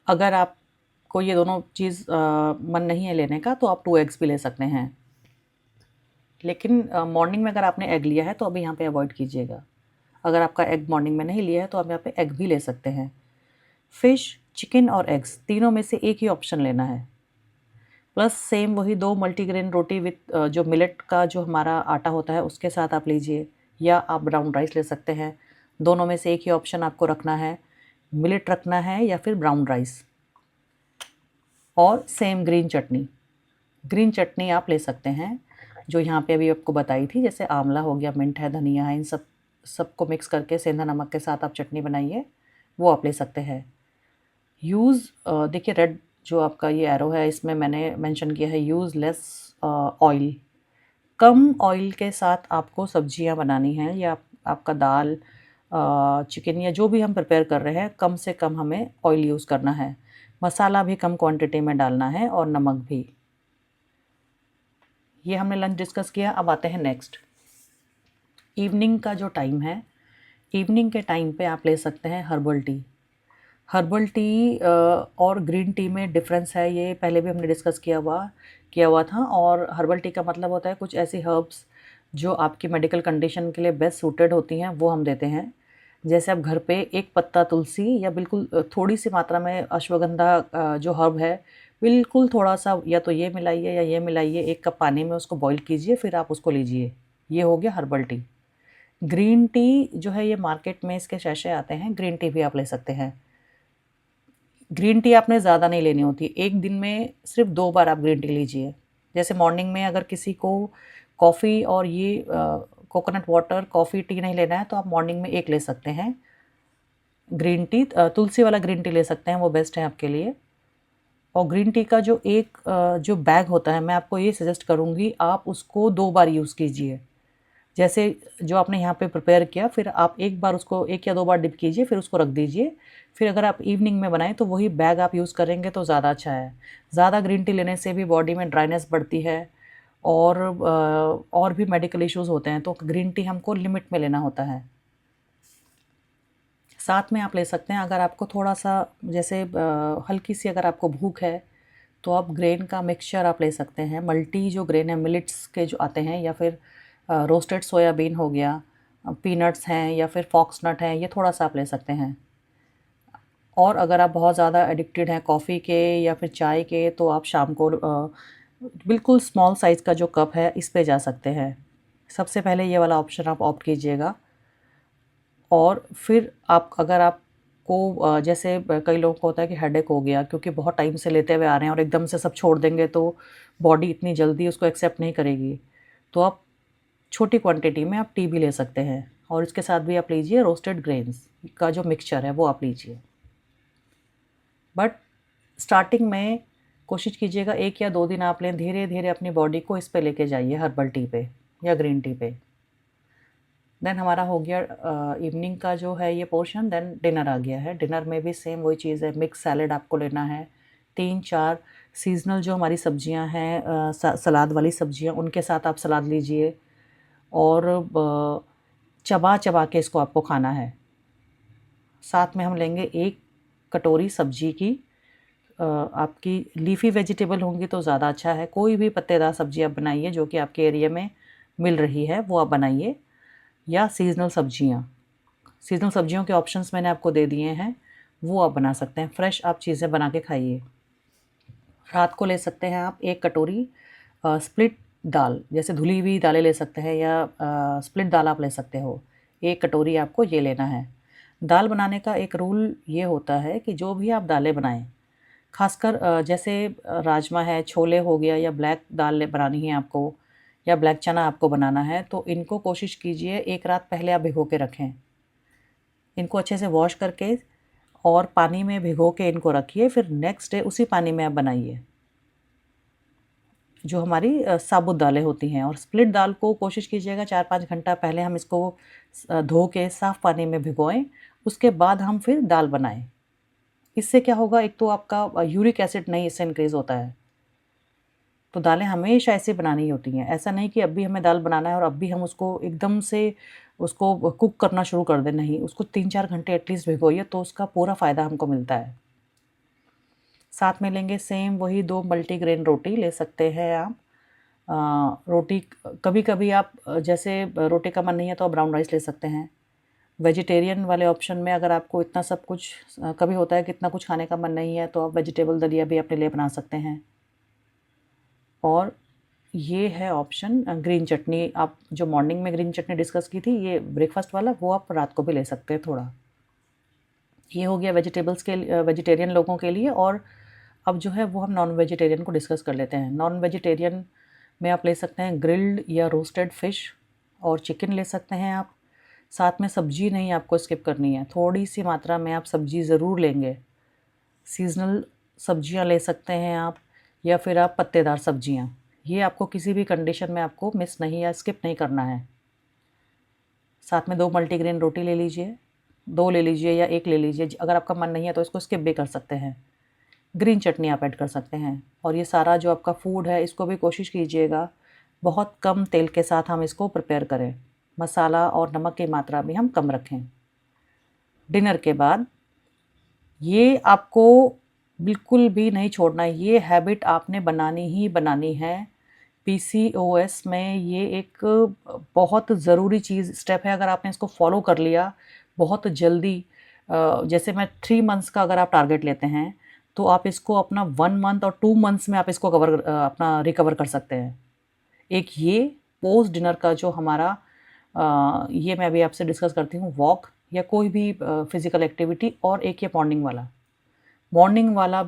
अगर आपको ये दोनों चीज़ मन नहीं है लेने का तो आप 2 एग्स भी ले सकते हैं। लेकिन मॉर्निंग में अगर आपने एग लिया है तो अभी यहाँ पे अवॉइड कीजिएगा। अगर आपका एग मॉर्निंग में नहीं लिया है तो आप यहाँ पे एग भी ले सकते हैं। फ़िश, चिकन और एग्स तीनों में से एक ही ऑप्शन लेना है। प्लस सेम वही 2 मल्टीग्रेन रोटी विथ जो मिलेट का जो हमारा आटा होता है उसके साथ आप लीजिए, या आप ब्राउन राइस ले सकते हैं। दोनों में से एक ही ऑप्शन आपको रखना है, मिलेट रखना है या फिर ब्राउन राइस। और सेम ग्रीन चटनी आप ले सकते हैं। जो यहाँ पे अभी आपको बताई थी, जैसे आंवला हो गया, मिंट है, धनिया है, इन सबको मिक्स करके सेंधा नमक के साथ आप चटनी बनाइए, वो आप ले सकते हैं। देखिए रेड जो आपका ये एरो है, इसमें मैंने मेंशन किया है यूज़ लेस ऑयल। कम ऑयल के साथ आपको सब्जियां बनानी हैं, या आपका दाल, चिकन या जो भी हम प्रिपेयर कर रहे हैं, कम से कम हमें ऑयल यूज़ करना है। मसाला भी कम क्वांटिटी में डालना है और नमक भी। ये हमने लंच डिस्कस किया। अब आते हैं नेक्स्ट, इवनिंग का जो टाइम है। इवनिंग के टाइम पे आप ले सकते हैं हर्बल टी। हर्बल टी और ग्रीन टी में डिफरेंस है, ये पहले भी हमने डिस्कस किया हुआ था। और हर्बल टी का मतलब होता है कुछ ऐसी हर्ब्स जो आपकी मेडिकल कंडीशन के लिए बेस्ट सूटेड होती हैं, वो हम देते हैं। जैसे आप घर पे एक पत्ता तुलसी या बिल्कुल थोड़ी सी मात्रा में अश्वगंधा जो हर्ब है, बिल्कुल थोड़ा सा या तो ये मिलाइए या ये मिलाइए, 1 कप पानी में उसको बॉईल कीजिए, फिर आप उसको लीजिए। ये हो गया हर्बल टी। ग्रीन टी जो है, ये मार्केट में इसके सैशे आते हैं, ग्रीन टी भी आप ले सकते हैं। ग्रीन टी आपने ज़्यादा नहीं लेनी होती, एक दिन में सिर्फ 2 बार आप ग्रीन टी लीजिए। जैसे मॉर्निंग में अगर किसी को कॉफ़ी और ये कोकोनट वाटर, कॉफ़ी, टी नहीं लेना है, तो आप मॉर्निंग में एक ले सकते हैं ग्रीन टी। तुलसी वाला ग्रीन टी ले सकते हैं, वो बेस्ट है आपके लिए। और ग्रीन टी का जो एक जो बैग होता है, मैं आपको ये सजेस्ट करूँगी आप उसको 2 बार यूज़ कीजिए। जैसे जो आपने यहाँ पे प्रिपेयर किया, फिर आप एक बार उसको 1 या 2 बार डिप कीजिए, फिर उसको रख दीजिए। फिर अगर आप इवनिंग में बनाएं तो वही बैग आप यूज़ करेंगे तो ज़्यादा अच्छा है। ज़्यादा ग्रीन टी लेने से भी बॉडी में ड्राइनेस बढ़ती है और भी मेडिकल इश्यूज़ होते हैं, तो ग्रीन टी हमको लिमिट में लेना होता है। साथ में आप ले सकते हैं अगर आपको थोड़ा सा जैसे हल्की सी अगर आपको भूख है, तो आप ग्रेन का मिक्सचर आप ले सकते हैं। मल्टी जो ग्रेन है, मिलेट्स के जो आते हैं, या फिर रोस्टेड सोयाबीन हो गया, पीनट्स हैं, या फिर फॉक्सनट हैं, ये थोड़ा सा आप ले सकते हैं। और अगर आप बहुत ज़्यादा एडिक्टेड हैं कॉफ़ी के या फिर चाय के, तो आप शाम को बिल्कुल स्मॉल साइज़ का जो कप है, इस पे जा सकते हैं। सबसे पहले ये वाला ऑप्शन आप ऑप्ट कीजिएगा। और फिर आप अगर आपको जैसे कई लोगों को होता है कि हेडेक हो गया, क्योंकि बहुत टाइम से लेते हुए आ रहे हैं और एकदम से सब छोड़ देंगे तो बॉडी इतनी जल्दी उसको एक्सेप्ट नहीं करेगी, तो आप छोटी क्वांटिटी में आप टी भी ले सकते हैं, और इसके साथ भी आप लीजिए रोस्टेड ग्रेन्स का जो मिक्सचर है, वो आप लीजिए। बट स्टार्टिंग में कोशिश कीजिएगा 1 या 2 दिन आप लें, धीरे धीरे अपनी बॉडी को इस पे लेके जाइए, हर्बल टी पे या ग्रीन टी पे। देन हमारा हो गया इवनिंग का जो है ये पोर्शन। देन डिनर आ गया है। डिनर में भी सेम वही चीज़ है, मिक्स सैलेड आपको लेना है। 3-4 सीज़नल जो हमारी सब्जियां हैं, सलाद वाली सब्जियां, उनके साथ आप सलाद लीजिए, और चबा चबा के इसको आपको खाना है। साथ में हम लेंगे 1 कटोरी सब्जी की। आपकी लीफ़ी वेजिटेबल होंगी तो ज़्यादा अच्छा है। कोई भी पत्तेदार सब्जी आप बनाइए जो कि आपके एरिया में मिल रही है, वो आप बनाइए। या सीज़नल सब्जियों के ऑप्शंस मैंने आपको दे दिए हैं, वो आप बना सकते हैं। फ्रेश आप चीज़ें बना के खाइए। रात को ले सकते हैं आप 1 कटोरी स्प्लिट दाल, जैसे धुली हुई दालें ले सकते हैं, या स्प्लिट दाल आप ले सकते हो। 1 कटोरी आपको ये लेना है। दाल बनाने का एक रूल ये होता है कि जो भी आप दालें बनाएं, खासकर जैसे राजमा है, छोले हो गया, या ब्लैक दाल बनानी है आपको, या ब्लैक चना आपको बनाना है, तो इनको कोशिश कीजिए 1 रात पहले आप भिगो के रखें। इनको अच्छे से वॉश करके और पानी में भिगो के इनको रखिए, फिर नेक्स्ट डे उसी पानी में आप बनाइए, जो हमारी साबुत दालें होती हैं। और स्प्लिट दाल को कोशिश कीजिएगा 4-5 घंटा पहले हम इसको धो के साफ़ पानी में भिगोएं, उसके बाद हम फिर दाल बनाएं। इससे क्या होगा, एक तो आपका यूरिक एसिड नहीं इससे इंक्रीज़ होता है। तो दालें हमेशा ऐसे बनानी होती हैं। ऐसा नहीं कि अभी हमें दाल बनाना है और अभी हम उसको एकदम से उसको कुक करना शुरू कर दें, नहीं, उसको 3-4 घंटे एटलीस्ट भिगोइए, तो उसका पूरा फ़ायदा हमको मिलता है। साथ में लेंगे सेम वही 2 मल्टीग्रेन रोटी ले सकते हैं आप। रोटी कभी-कभी आप जैसे रोटी का मन नहीं है तो आप ब्राउन राइस ले सकते हैं। वेजिटेरियन वाले ऑप्शन में अगर आपको इतना सब कुछ कभी होता है कि इतना कुछ खाने का मन नहीं है, तो आप वेजिटेबल दलिया भी अपने लिए बना सकते हैं। और ये है ऑप्शन ग्रीन चटनी। आप जो मॉर्निंग में ग्रीन चटनी डिस्कस की थी, ये ब्रेकफास्ट वाला, वो आप रात को भी ले सकते हैं थोड़ा। ये हो गया वेजिटेरियन लोगों के लिए। और अब जो है वो हम नॉन वेजिटेरियन को डिस्कस कर लेते हैं। नॉन वेजिटेरियन में आप ले सकते हैं ग्रिल्ड या रोस्टेड फ़िश और चिकन ले सकते हैं आप। साथ में सब्जी नहीं आपको स्किप करनी है, थोड़ी सी मात्रा में आप सब्जी ज़रूर लेंगे। सीज़नल सब्जियां ले सकते हैं आप, या फिर आप पत्तेदार सब्जियां। ये आपको किसी भी कंडीशन में आपको मिस नहीं या स्किप नहीं करना है। साथ में 2 मल्टीग्रेन रोटी ले लीजिए, 2 ले लीजिए या 1 ले लीजिए। अगर आपका मन नहीं है तो इसको स्किप भी कर सकते हैं। ग्रीन चटनी आप ऐड कर सकते हैं। और ये सारा जो आपका फूड है इसको भी कोशिश कीजिएगा बहुत कम तेल के साथ हम इसको प्रिपेयर करें। मसाला और नमक की मात्रा भी हम कम रखें। डिनर के बाद ये आपको बिल्कुल भी नहीं छोड़ना है, ये हैबिट आपने बनानी ही बनानी है। पीसीओएस में ये एक बहुत ज़रूरी चीज़ स्टेप है। अगर आपने इसको फॉलो कर लिया बहुत जल्दी, जैसे मैं 3 मंथ्स का अगर आप टारगेट लेते हैं तो आप इसको अपना 1 मंथ और 2 मंथ्स में आप इसको अपना रिकवर कर सकते हैं। एक ये पोस्ट डिनर का जो हमारा ये मैं अभी आपसे डिस्कस करती हूँ, वॉक या कोई भी फिज़िकल एक्टिविटी, और एक ये मॉर्निंग वाला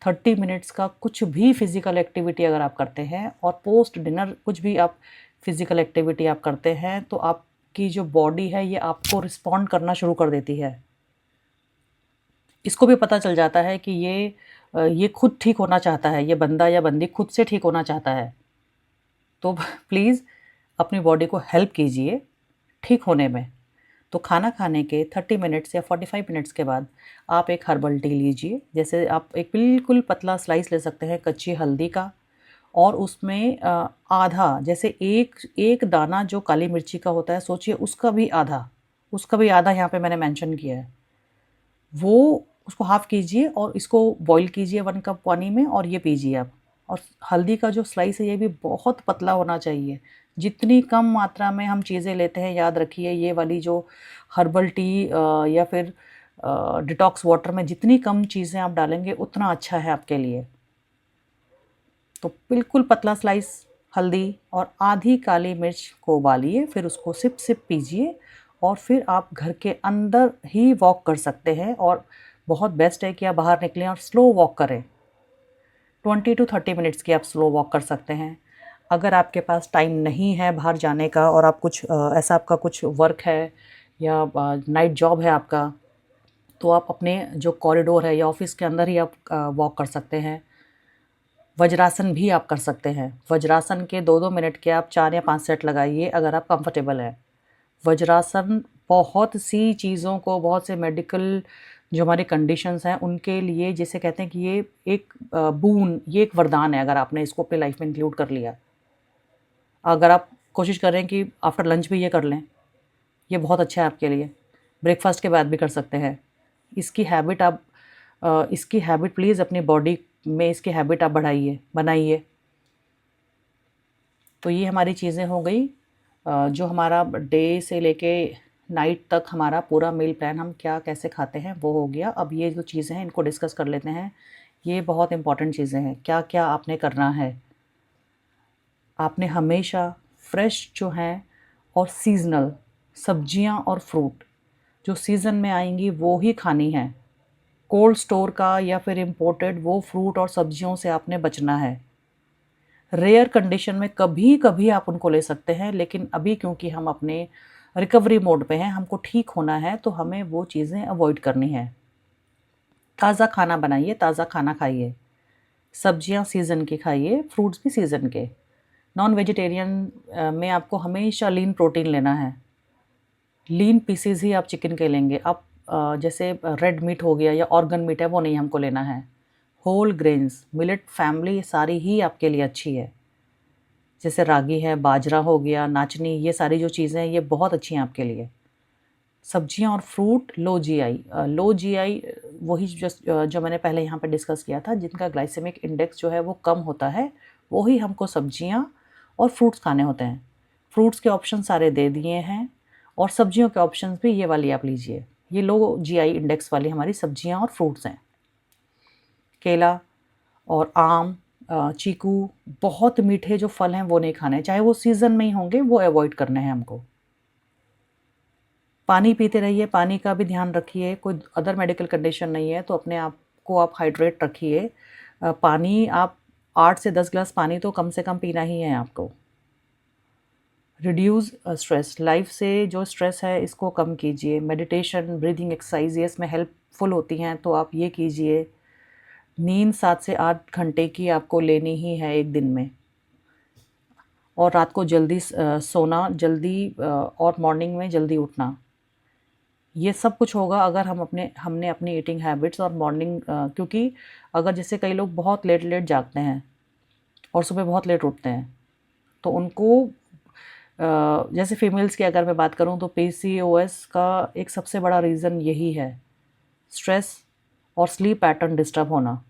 30 मिनट्स का कुछ भी फिज़िकल एक्टिविटी अगर आप करते हैं और पोस्ट डिनर कुछ भी आप फिज़िकल एक्टिविटी आप करते हैं तो आपकी जो बॉडी है ये आपको रिस्पॉन्ड करना शुरू कर देती है। इसको भी पता चल जाता है कि ये खुद ठीक होना चाहता है, ये बंदा या बंदी खुद से ठीक होना चाहता है। तो प्लीज़ अपनी बॉडी को हेल्प कीजिए ठीक होने में। तो खाना खाने के 30 मिनट्स या 45 मिनट्स के बाद आप एक हर्बल टी लीजिए। जैसे आप एक बिल्कुल पतला स्लाइस ले सकते हैं कच्ची हल्दी का, और उसमें आधा, जैसे एक दाना जो काली मिर्ची का होता है, सोचिए उसका भी आधा यहाँ पे मैंने मेंशन किया है। वो उसको हाफ़ कीजिए और इसको बॉईल कीजिए 1 कप पानी में और ये पीजिए आप। और हल्दी का जो स्लाइस है ये भी बहुत पतला होना चाहिए। जितनी कम मात्रा में हम चीज़ें लेते हैं, याद रखिए ये वाली जो हर्बल टी या फिर डिटॉक्स वाटर में जितनी कम चीज़ें आप डालेंगे उतना अच्छा है आपके लिए। तो बिल्कुल पतला स्लाइस हल्दी और आधी काली मिर्च को उबालिए, फिर उसको सिप सिप पीजिए, और फिर आप घर के अंदर ही वॉक कर सकते हैं। और बहुत बेस्ट है कि आप बाहर निकलें और स्लो वॉक करें। 20 टू 30 मिनट्स की आप स्लो वॉक कर सकते हैं। अगर आपके पास टाइम नहीं है बाहर जाने का और आप कुछ ऐसा आपका कुछ वर्क है या नाइट जॉब है आपका, तो आप अपने जो कॉरिडोर है या ऑफिस के अंदर ही आप वॉक कर सकते हैं। वज्रासन भी आप कर सकते हैं। वज्रासन के 2-2 मिनट के आप 4 या 5 सेट लगाइए अगर आप कंफर्टेबल हैं। वज्रासन बहुत सी चीज़ों को, बहुत से मेडिकल जो हमारी कंडीशंस हैं उनके लिए, जिसे कहते हैं कि ये एक बोon, ये एक वरदान है अगर आपने इसको अपनी लाइफ में इंक्लूड कर लिया। अगर आप कोशिश कर रहे हैं कि आफ्टर लंच भी ये कर लें, ये बहुत अच्छा है आपके लिए। ब्रेकफास्ट के बाद भी कर सकते हैं। इसकी हैबिट प्लीज़ अपनी बॉडी में इसकी हैबिट आप बनाइए। तो ये हमारी चीज़ें हो गई, जो हमारा डे से लेके नाइट तक हमारा पूरा मील प्लान हम क्या कैसे खाते हैं वो हो गया। अब ये जो चीज़ें हैं इनको डिस्कस कर लेते हैं। ये बहुत इंपॉर्टेंट चीज़ें हैं। क्या क्या आपने करना है? आपने हमेशा फ्रेश जो हैं और सीज़नल सब्जियां और फ्रूट जो सीज़न में आएंगी वो ही खानी है। कोल्ड स्टोर का या फिर इम्पोर्टेड वो फ्रूट और सब्जियों से आपने बचना है। रेयर कंडीशन में कभी कभी आप उनको ले सकते हैं, लेकिन अभी क्योंकि हम अपने रिकवरी मोड पे हैं, हमको ठीक होना है, तो हमें वो चीज़ें अवॉइड करनी है। ताज़ा खाना बनाइए, ताज़ा खाना खाइए, सब्जियां सीज़न की खाइए, फ्रूट्स भी सीज़न के। नॉन वेजिटेरियन में आपको हमेशा लीन प्रोटीन लेना है। लीन पीसेस ही आप चिकन के लेंगे। आप जैसे रेड मीट हो गया या ऑर्गन मीट है वो नहीं हमको लेना है। होल ग्रेन्स, मिलेट फैमिली सारी ही आपके लिए अच्छी है। जैसे रागी है, बाजरा हो गया, नाचनी, ये सारी जो चीज़ें हैं ये बहुत अच्छी हैं आपके लिए। सब्जियां और फ्रूट लो जीआई वही जो मैंने पहले यहाँ पे डिस्कस किया था, जिनका ग्लाइसेमिक इंडेक्स जो है वो कम होता है, वही हमको सब्जियां और फ्रूट्स खाने होते हैं। फ्रूट्स के ऑप्शन सारे दे दिए हैं, और सब्जियों के ऑप्शंस भी ये वाली आप लीजिए। ये लो जीआई इंडेक्स वाली हमारी सब्जियां और फ्रूट्स हैं। केला और आम, चीकू, बहुत मीठे जो फल हैं वो नहीं खाने, चाहे वो सीज़न में ही होंगे, वो अवॉइड करने हैं हमको। पानी पीते रहिए, पानी का भी ध्यान रखिए। कोई अदर मेडिकल कंडीशन नहीं है तो अपने आप को आप हाइड्रेट रखिए। पानी आप 8 से 10 ग्लास पानी तो कम से कम पीना ही है आपको। रिड्यूस स्ट्रेस, लाइफ से जो स्ट्रेस है इसको कम कीजिए। मेडिटेशन, ब्रीदिंग एक्सरसाइज ये इसमें हेल्पफुल होती हैं, तो आप ये कीजिए। नींद 7 से 8 घंटे की आपको लेनी ही है एक दिन में, और रात को जल्दी सोना, जल्दी और मॉर्निंग में जल्दी उठना। ये सब कुछ होगा अगर हमने अपनी ईटिंग हैबिट्स और मॉर्निंग, क्योंकि अगर जैसे कई लोग बहुत लेट लेट जागते हैं और सुबह बहुत लेट उठते हैं, तो उनको जैसे फीमेल्स की अगर मैं बात करूं तो पीसीओएस का एक सबसे बड़ा रीज़न यही है, स्ट्रेस और स्लीप पैटर्न डिस्टर्ब होना।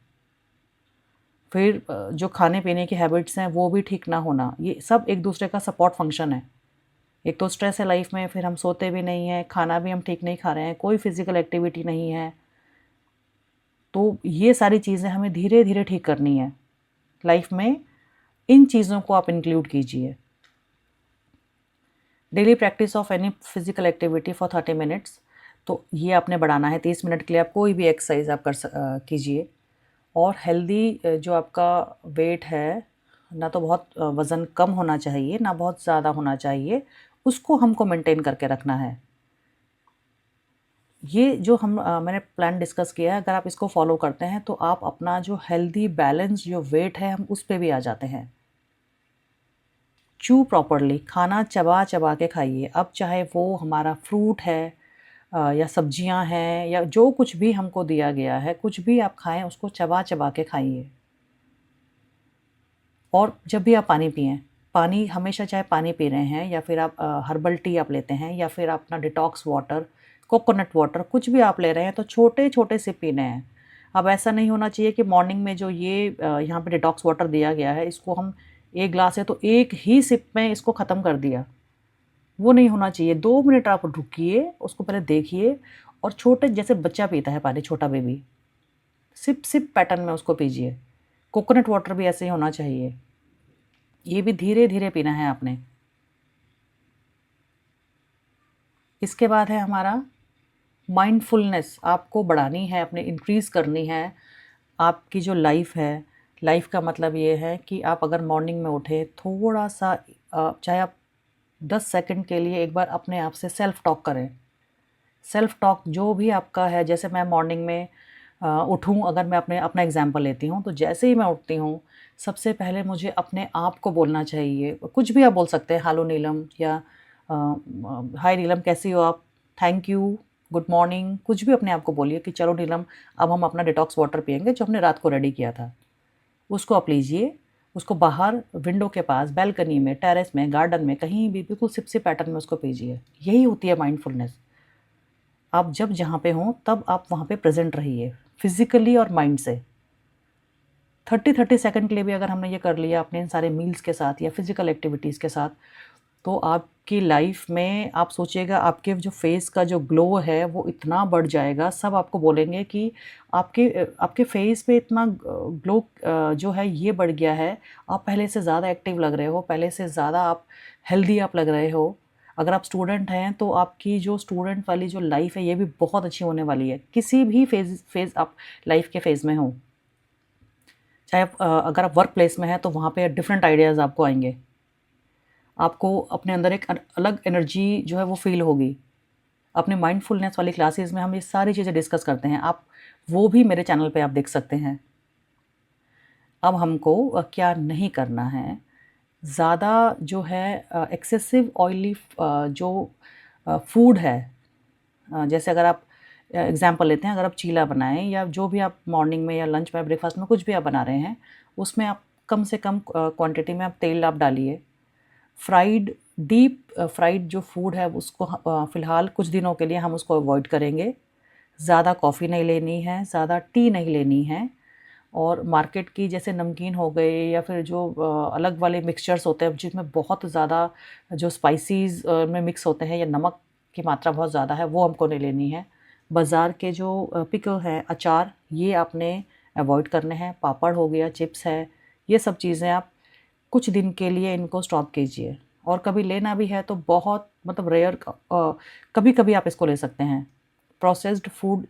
फिर जो खाने पीने की हैबिट्स हैं वो भी ठीक ना होना, ये सब एक दूसरे का सपोर्ट फंक्शन है। एक तो स्ट्रेस है लाइफ में, फिर हम सोते भी नहीं हैं, खाना भी हम ठीक नहीं खा रहे हैं, कोई फिजिकल एक्टिविटी नहीं है, तो ये सारी चीज़ें हमें धीरे धीरे ठीक करनी है लाइफ में। इन चीज़ों को आप इंक्लूड कीजिए। Daily practice of any physical activity for 30 minutes, तो ये आपने बढ़ाना है। 30 मिनट के लिए आप कोई भी एक्सरसाइज आप कीजिए। और हेल्दी जो आपका वेट है, ना तो बहुत वज़न कम होना चाहिए, ना बहुत ज़्यादा होना चाहिए, उसको हमको मेंटेन करके रखना है। ये जो मैंने प्लान डिस्कस किया है, अगर आप इसको फॉलो करते हैं तो आप अपना जो हेल्दी बैलेंस जो वेट है हम उस पे भी आ जाते हैं। च्यू प्रॉपरली, खाना चबा चबा के खाइए। अब चाहे वो हमारा फ्रूट है या सब्जियां हैं या जो कुछ भी हमको दिया गया है, कुछ भी आप खाएं उसको चबा चबा के खाइए। और जब भी आप पानी पिएं, पानी हमेशा, चाहे पानी पी रहे हैं या फिर आप हर्बल टी आप लेते हैं या फिर अपना डिटॉक्स वाटर, कोकोनट वाटर, कुछ भी आप ले रहे हैं तो छोटे छोटे सिप पीने हैं। अब ऐसा नहीं होना चाहिए कि मॉर्निंग में जो ये यहाँ पे डिटॉक्स वाटर दिया गया है, इसको हम एक ग्लास है तो एक ही सिप में इसको ख़त्म कर दिया, वो नहीं होना चाहिए। 2 मिनट आप रुकिए, उसको पहले देखिए, और छोटे जैसे बच्चा पीता है पानी, छोटा बेबी, सिप सिप पैटर्न में उसको पीजिए। कोकोनट वाटर भी ऐसे ही होना चाहिए, ये भी धीरे धीरे पीना है आपने। इसके बाद है हमारा माइंडफुलनेस, आपको बढ़ानी है, अपने इंक्रीज़ करनी है। आपकी जो लाइफ है, लाइफ का मतलब ये है कि आप अगर मॉर्निंग में उठे, थोड़ा सा चाहे आप 10 सेकंड के लिए एक बार अपने आप से सेल्फ टॉक करें। सेल्फ टॉक जो भी आपका है, जैसे मैं मॉर्निंग में उठूँ, अगर मैं अपना एग्जांपल लेती हूँ, तो जैसे ही मैं उठती हूँ सबसे पहले मुझे अपने आप को बोलना चाहिए, कुछ भी आप बोल सकते हैं, हेलो नीलम, या हाय नीलम कैसी हो आप, थैंक यू, गुड मॉर्निंग, कुछ भी अपने आप को बोलिए कि चलो नीलम अब हम अपना डिटॉक्स वाटर पियेंगे जो हमने रात को रेडी किया था, उसको आप लीजिए। उसको बाहर विंडो के पास, बालकनी में, टेरेस में, गार्डन में, कहीं भी बिल्कुल सिप सिप पैटर्न में उसको पीजिए। यही होती है माइंडफुलनेस। आप जब जहाँ पे हों तब आप वहाँ पे प्रेजेंट रहिए, फिजिकली और माइंड से। 30-30 सेकंड के लिए भी अगर हमने ये कर लिया अपने इन सारे मील्स के साथ या फिजिकल एक्टिविटीज़ के साथ, तो आपकी लाइफ में आप सोचिएगा आपके जो फेस का जो ग्लो है वो इतना बढ़ जाएगा। सब आपको बोलेंगे कि आपके फेस पे इतना ग्लो जो है ये बढ़ गया है, आप पहले से ज़्यादा एक्टिव लग रहे हो, पहले से ज़्यादा आप हेल्दी आप लग रहे हो। अगर आप स्टूडेंट हैं तो आपकी जो स्टूडेंट वाली जो लाइफ है ये भी बहुत अच्छी होने वाली है, किसी भी फेज़ आप लाइफ के फेज़ में हो। चाहे आप अगर आप वर्क प्लेस में हैं तो वहाँ पे डिफरेंट आइडियाज़ आपको आएँगे। आपको अपने अंदर एक अलग एनर्जी जो है वो फ़ील होगी। अपने माइंडफुलनेस वाली क्लासेस में हम ये सारी चीज़ें डिस्कस करते हैं, आप वो भी मेरे चैनल पे आप देख सकते हैं। अब हमको क्या नहीं करना है, ज़्यादा जो है एक्सेसिव ऑयली जो फूड है, जैसे अगर आप एग्ज़ाम्पल लेते हैं, अगर आप चीला बनाएँ या जो भी आप मॉर्निंग में या लंच में, ब्रेकफ़ास्ट में कुछ भी आप बना रहे हैं, उसमें आप कम से कम क्वांटिटी में आप तेल आप डालिए। फ्राइड, डीप फ्राइड जो फूड है उसको फ़िलहाल कुछ दिनों के लिए हम उसको अवॉइड करेंगे। ज़्यादा कॉफ़ी नहीं लेनी है, ज़्यादा टी नहीं लेनी है। और मार्केट की जैसे नमकीन हो गए या फिर जो अलग वाले मिक्सचर्स होते हैं जिसमें बहुत ज़्यादा जो स्पाइसीज़ में मिक्स होते हैं या नमक की मात्रा बहुत ज़्यादा है, वो हमको नहीं लेनी है। बाज़ार के जो पिकल हैं, अचार, ये आपने अवॉइड करने हैं। पापड़ हो गया, चिप्स है, ये सब चीज़ें आप कुछ दिन के लिए इनको स्टॉप कीजिए। और कभी लेना भी है तो बहुत मतलब रेयर, कभी-कभी आप इसको ले सकते हैं। प्रोसेस्ड फूड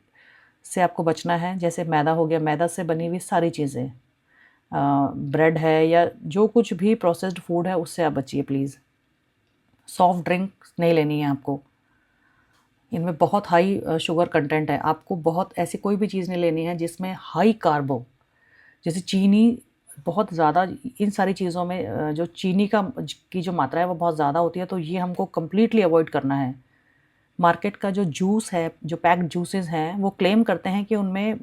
से आपको बचना है, जैसे मैदा हो गया, मैदा से बनी हुई सारी चीज़ें। ब्रेड है या जो कुछ भी प्रोसेस्ड फूड है उससे आप बचिए प्लीज़। सॉफ्ट ड्रिंक नहीं लेनी है आपको, इनमें बहुत हाई शुगर कंटेंट है। आपको बहुत ऐसी कोई भी चीज़ नहीं लेनी है जिसमें हाई कार्ब हो, जैसे चीनी बहुत ज़्यादा। इन सारी चीज़ों में जो चीनी की जो मात्रा है वो बहुत ज़्यादा होती है, तो ये हमको कम्प्लीटली अवॉइड करना है। मार्केट का जो जूस है, जो पैक्ड जूसेस हैं, वो क्लेम करते हैं कि उनमें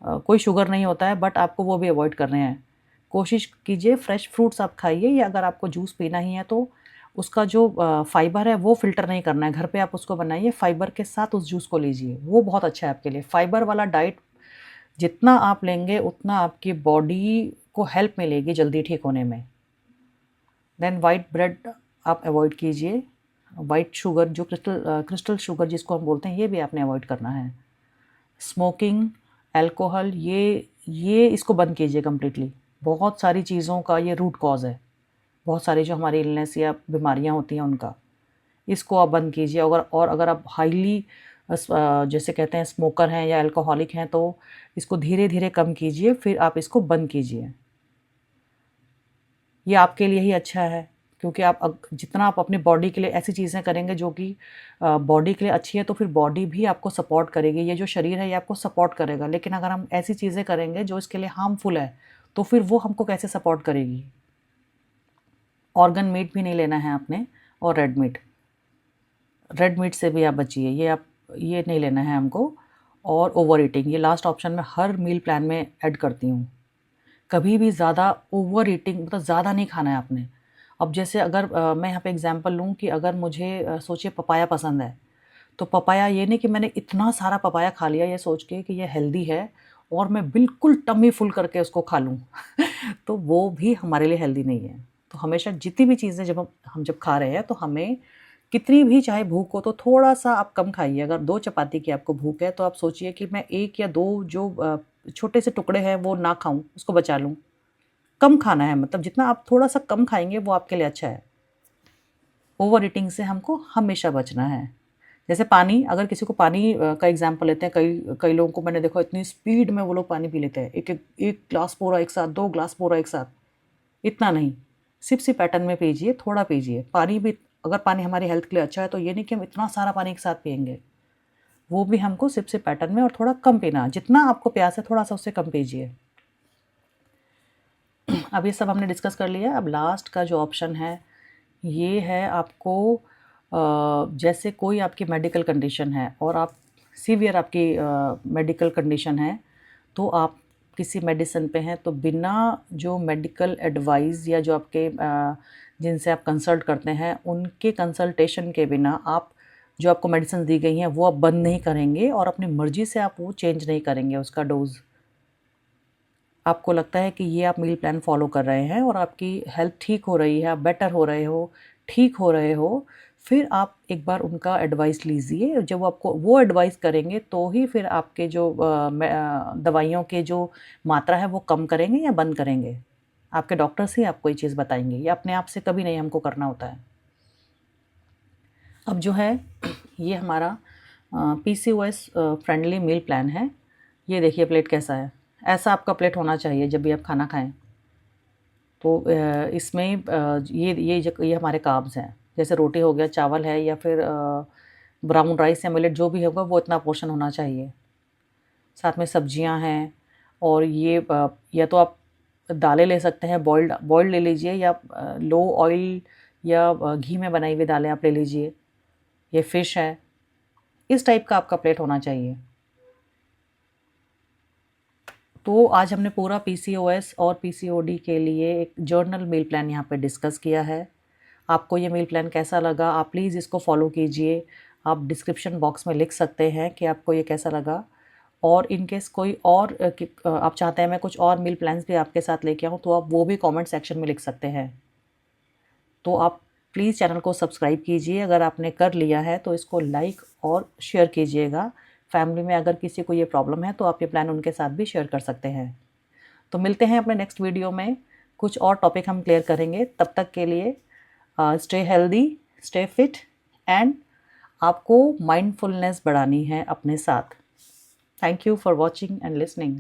कोई शुगर नहीं होता है, बट आपको वो भी अवॉइड करने हैं। कोशिश कीजिए फ्रेश फ्रूट्स आप खाइए, या अगर आपको जूस पीना ही है तो उसका जो फाइबर है वो फ़िल्टर नहीं करना है। घर पे आप उसको बनाइए, फाइबर के साथ उस जूस को लीजिए, वो बहुत अच्छा है आपके लिए। फाइबर वाला डाइट जितना आप लेंगे उतना आपकी बॉडी को हेल्प मिलेगी जल्दी ठीक होने में। देन वाइट ब्रेड आप अवॉइड कीजिए। वाइट शुगर जो क्रिस्टल शुगर जिसको हम बोलते हैं, ये भी आपने अवॉइड करना है। स्मोकिंग, अल्कोहल, ये इसको बंद कीजिए कम्प्लीटली। बहुत सारी चीज़ों का ये रूट कॉज़ है, बहुत सारी जो हमारी इलनेस या बीमारियां होती हैं उनका। इसको आप बंद कीजिए। और अगर आप हाईली जैसे कहते हैं स्मोकर हैं या अल्कोहलिक हैं, तो इसको धीरे धीरे कम कीजिए, फिर आप इसको बंद कीजिए। ये आपके लिए ही अच्छा है, क्योंकि जितना आप अपनी बॉडी के लिए ऐसी चीज़ें करेंगे जो कि बॉडी के लिए अच्छी है, तो फिर बॉडी भी आपको सपोर्ट करेगी। ये जो शरीर है ये आपको सपोर्ट करेगा। लेकिन अगर हम ऐसी चीज़ें करेंगे जो इसके लिए हार्मफुल है, तो फिर वो हमको कैसे सपोर्ट करेगी। ऑर्गन मीट भी नहीं लेना है आपने, और रेड मीट से भी आप बचिए, ये नहीं लेना है हमको। और ओवर ईटिंग, ये लास्ट ऑप्शन मैं हर मील प्लान में ऐड करती हूँ। कभी भी ज़्यादा ओवर ईटिंग, मतलब ज़्यादा नहीं खाना है आपने। अब जैसे अगर मैं यहाँ पे एग्जांपल लूँ कि अगर मुझे सोचिए पपाया पसंद है, तो पपाया ये नहीं कि मैंने इतना सारा पपाया खा लिया ये सोच के कि ये हेल्दी है और मैं बिल्कुल टमी फुल करके उसको खा लूँ तो वो भी हमारे लिए हेल्दी नहीं है। तो हमेशा जितनी भी चीज़ें जब हम जब खा रहे हैं, तो हमें कितनी भी चाहे भूख हो तो थोड़ा-सा आप कम खाइए। अगर 2 चपाती की आपको भूख है, तो आप सोचिए कि मैं 1 या 2 जो छोटे से टुकड़े हैं वो ना खाऊँ, उसको बचा लूँ। कम खाना है, मतलब जितना आप थोड़ा-सा कम खाएँगे वो आपके लिए अच्छा है। ओवर ईटिंग से हमको हमेशा बचना है। जैसे पानी, अगर किसी को पानी का एग्ज़ाम्पल लेते हैं, कई कई लोगों को मैंने देखा इतनी स्पीड में वो लोग पानी पी लेते हैं। 1 ग्लास पूरा एक साथ, 2 ग्लास पूरा एक साथ, इतना नहीं। सिप-सिप पैटर्न में पीजिए, थोड़ा पीजिए। पानी भी, अगर पानी हमारी हेल्थ के लिए अच्छा है, तो ये नहीं कि हम इतना सारा पानी एक साथ पिएँगे। वो भी हमको सिप-सिप पैटर्न में और थोड़ा कम पीना। जितना आपको प्यास है थोड़ा-सा उससे कम पीजिए। अब ये सब हमने डिस्कस कर लिया। अब लास्ट का जो ऑप्शन है, ये है आपको जैसे कोई आपकी मेडिकल कंडीशन है और आप सीवियर आपकी मेडिकल कंडीशन है, तो आप किसी मेडिसिन पे हैं, तो बिना जो मेडिकल एडवाइस या जो आपके जिनसे आप कंसल्ट करते हैं उनके कंसल्टेशन के बिना आप जो आपको मेडिसिन दी गई हैं वो आप बंद नहीं करेंगे, और अपनी मर्ज़ी से आप वो चेंज नहीं करेंगे उसका डोज़। आपको लगता है कि ये आप मील प्लान फ़ॉलो कर रहे हैं और आपकी हेल्थ ठीक हो रही है, आप बेटर हो रहे हो, ठीक हो रहे हो, फिर आप एक बार उनका एडवाइस लीजिए। जब आपको वो एडवाइस करेंगे, तो ही फिर आपके जो दवाइयों के जो मात्रा है वो कम करेंगे या बंद करेंगे। आपके डॉक्टर्स ही आपको ये चीज़ बताएँगे, ये अपने आप से कभी नहीं हमको करना होता है। अब जो है ये हमारा पीसीओएस फ्रेंडली मील प्लान है। ये देखिए प्लेट कैसा है। ऐसा आपका प्लेट होना चाहिए जब भी आप खाना खाएँ। तो इसमें ये हमारे कार्ब्स हैं। जैसे रोटी हो गया, चावल है, या फिर ब्राउन राइस या मिलेट जो भी होगा वो इतना पोर्शन होना चाहिए। साथ में सब्जियां हैं, और ये या तो आप दालें ले सकते हैं, बॉइल्ड बॉइल्ड ले लीजिए, या लो ऑयल या घी में बनाई हुई दालें आप ले लीजिए। ये फ़िश है। इस टाइप का आपका प्लेट होना चाहिए। तो आज हमने पूरा पीसीओएस और पीसीओडी के लिए एक जर्नल मील प्लान यहाँ पे डिस्कस किया है। आपको ये मील प्लान कैसा लगा? आप प्लीज़ इसको फॉलो कीजिए। आप डिस्क्रिप्शन बॉक्स में लिख सकते हैं कि आपको ये कैसा लगा। और इन केस कोई और आप चाहते हैं मैं कुछ और मील प्लान्स भी आपके साथ लेके आऊँ, तो आप वो भी कमेंट सेक्शन में लिख सकते हैं। तो आप प्लीज़ चैनल को सब्सक्राइब कीजिए। अगर आपने कर लिया है तो इसको लाइक और शेयर कीजिएगा। फैमिली में अगर किसी को ये प्रॉब्लम है, तो आप ये प्लान उनके साथ भी शेयर कर सकते हैं। तो मिलते हैं अपने नेक्स्ट वीडियो में। कुछ और टॉपिक हम क्लियर करेंगे। तब तक के लिए stay healthy, stay fit, and आपको माइंडफुलनेस बढ़ानी है अपने साथ। Thank you for watching and listening.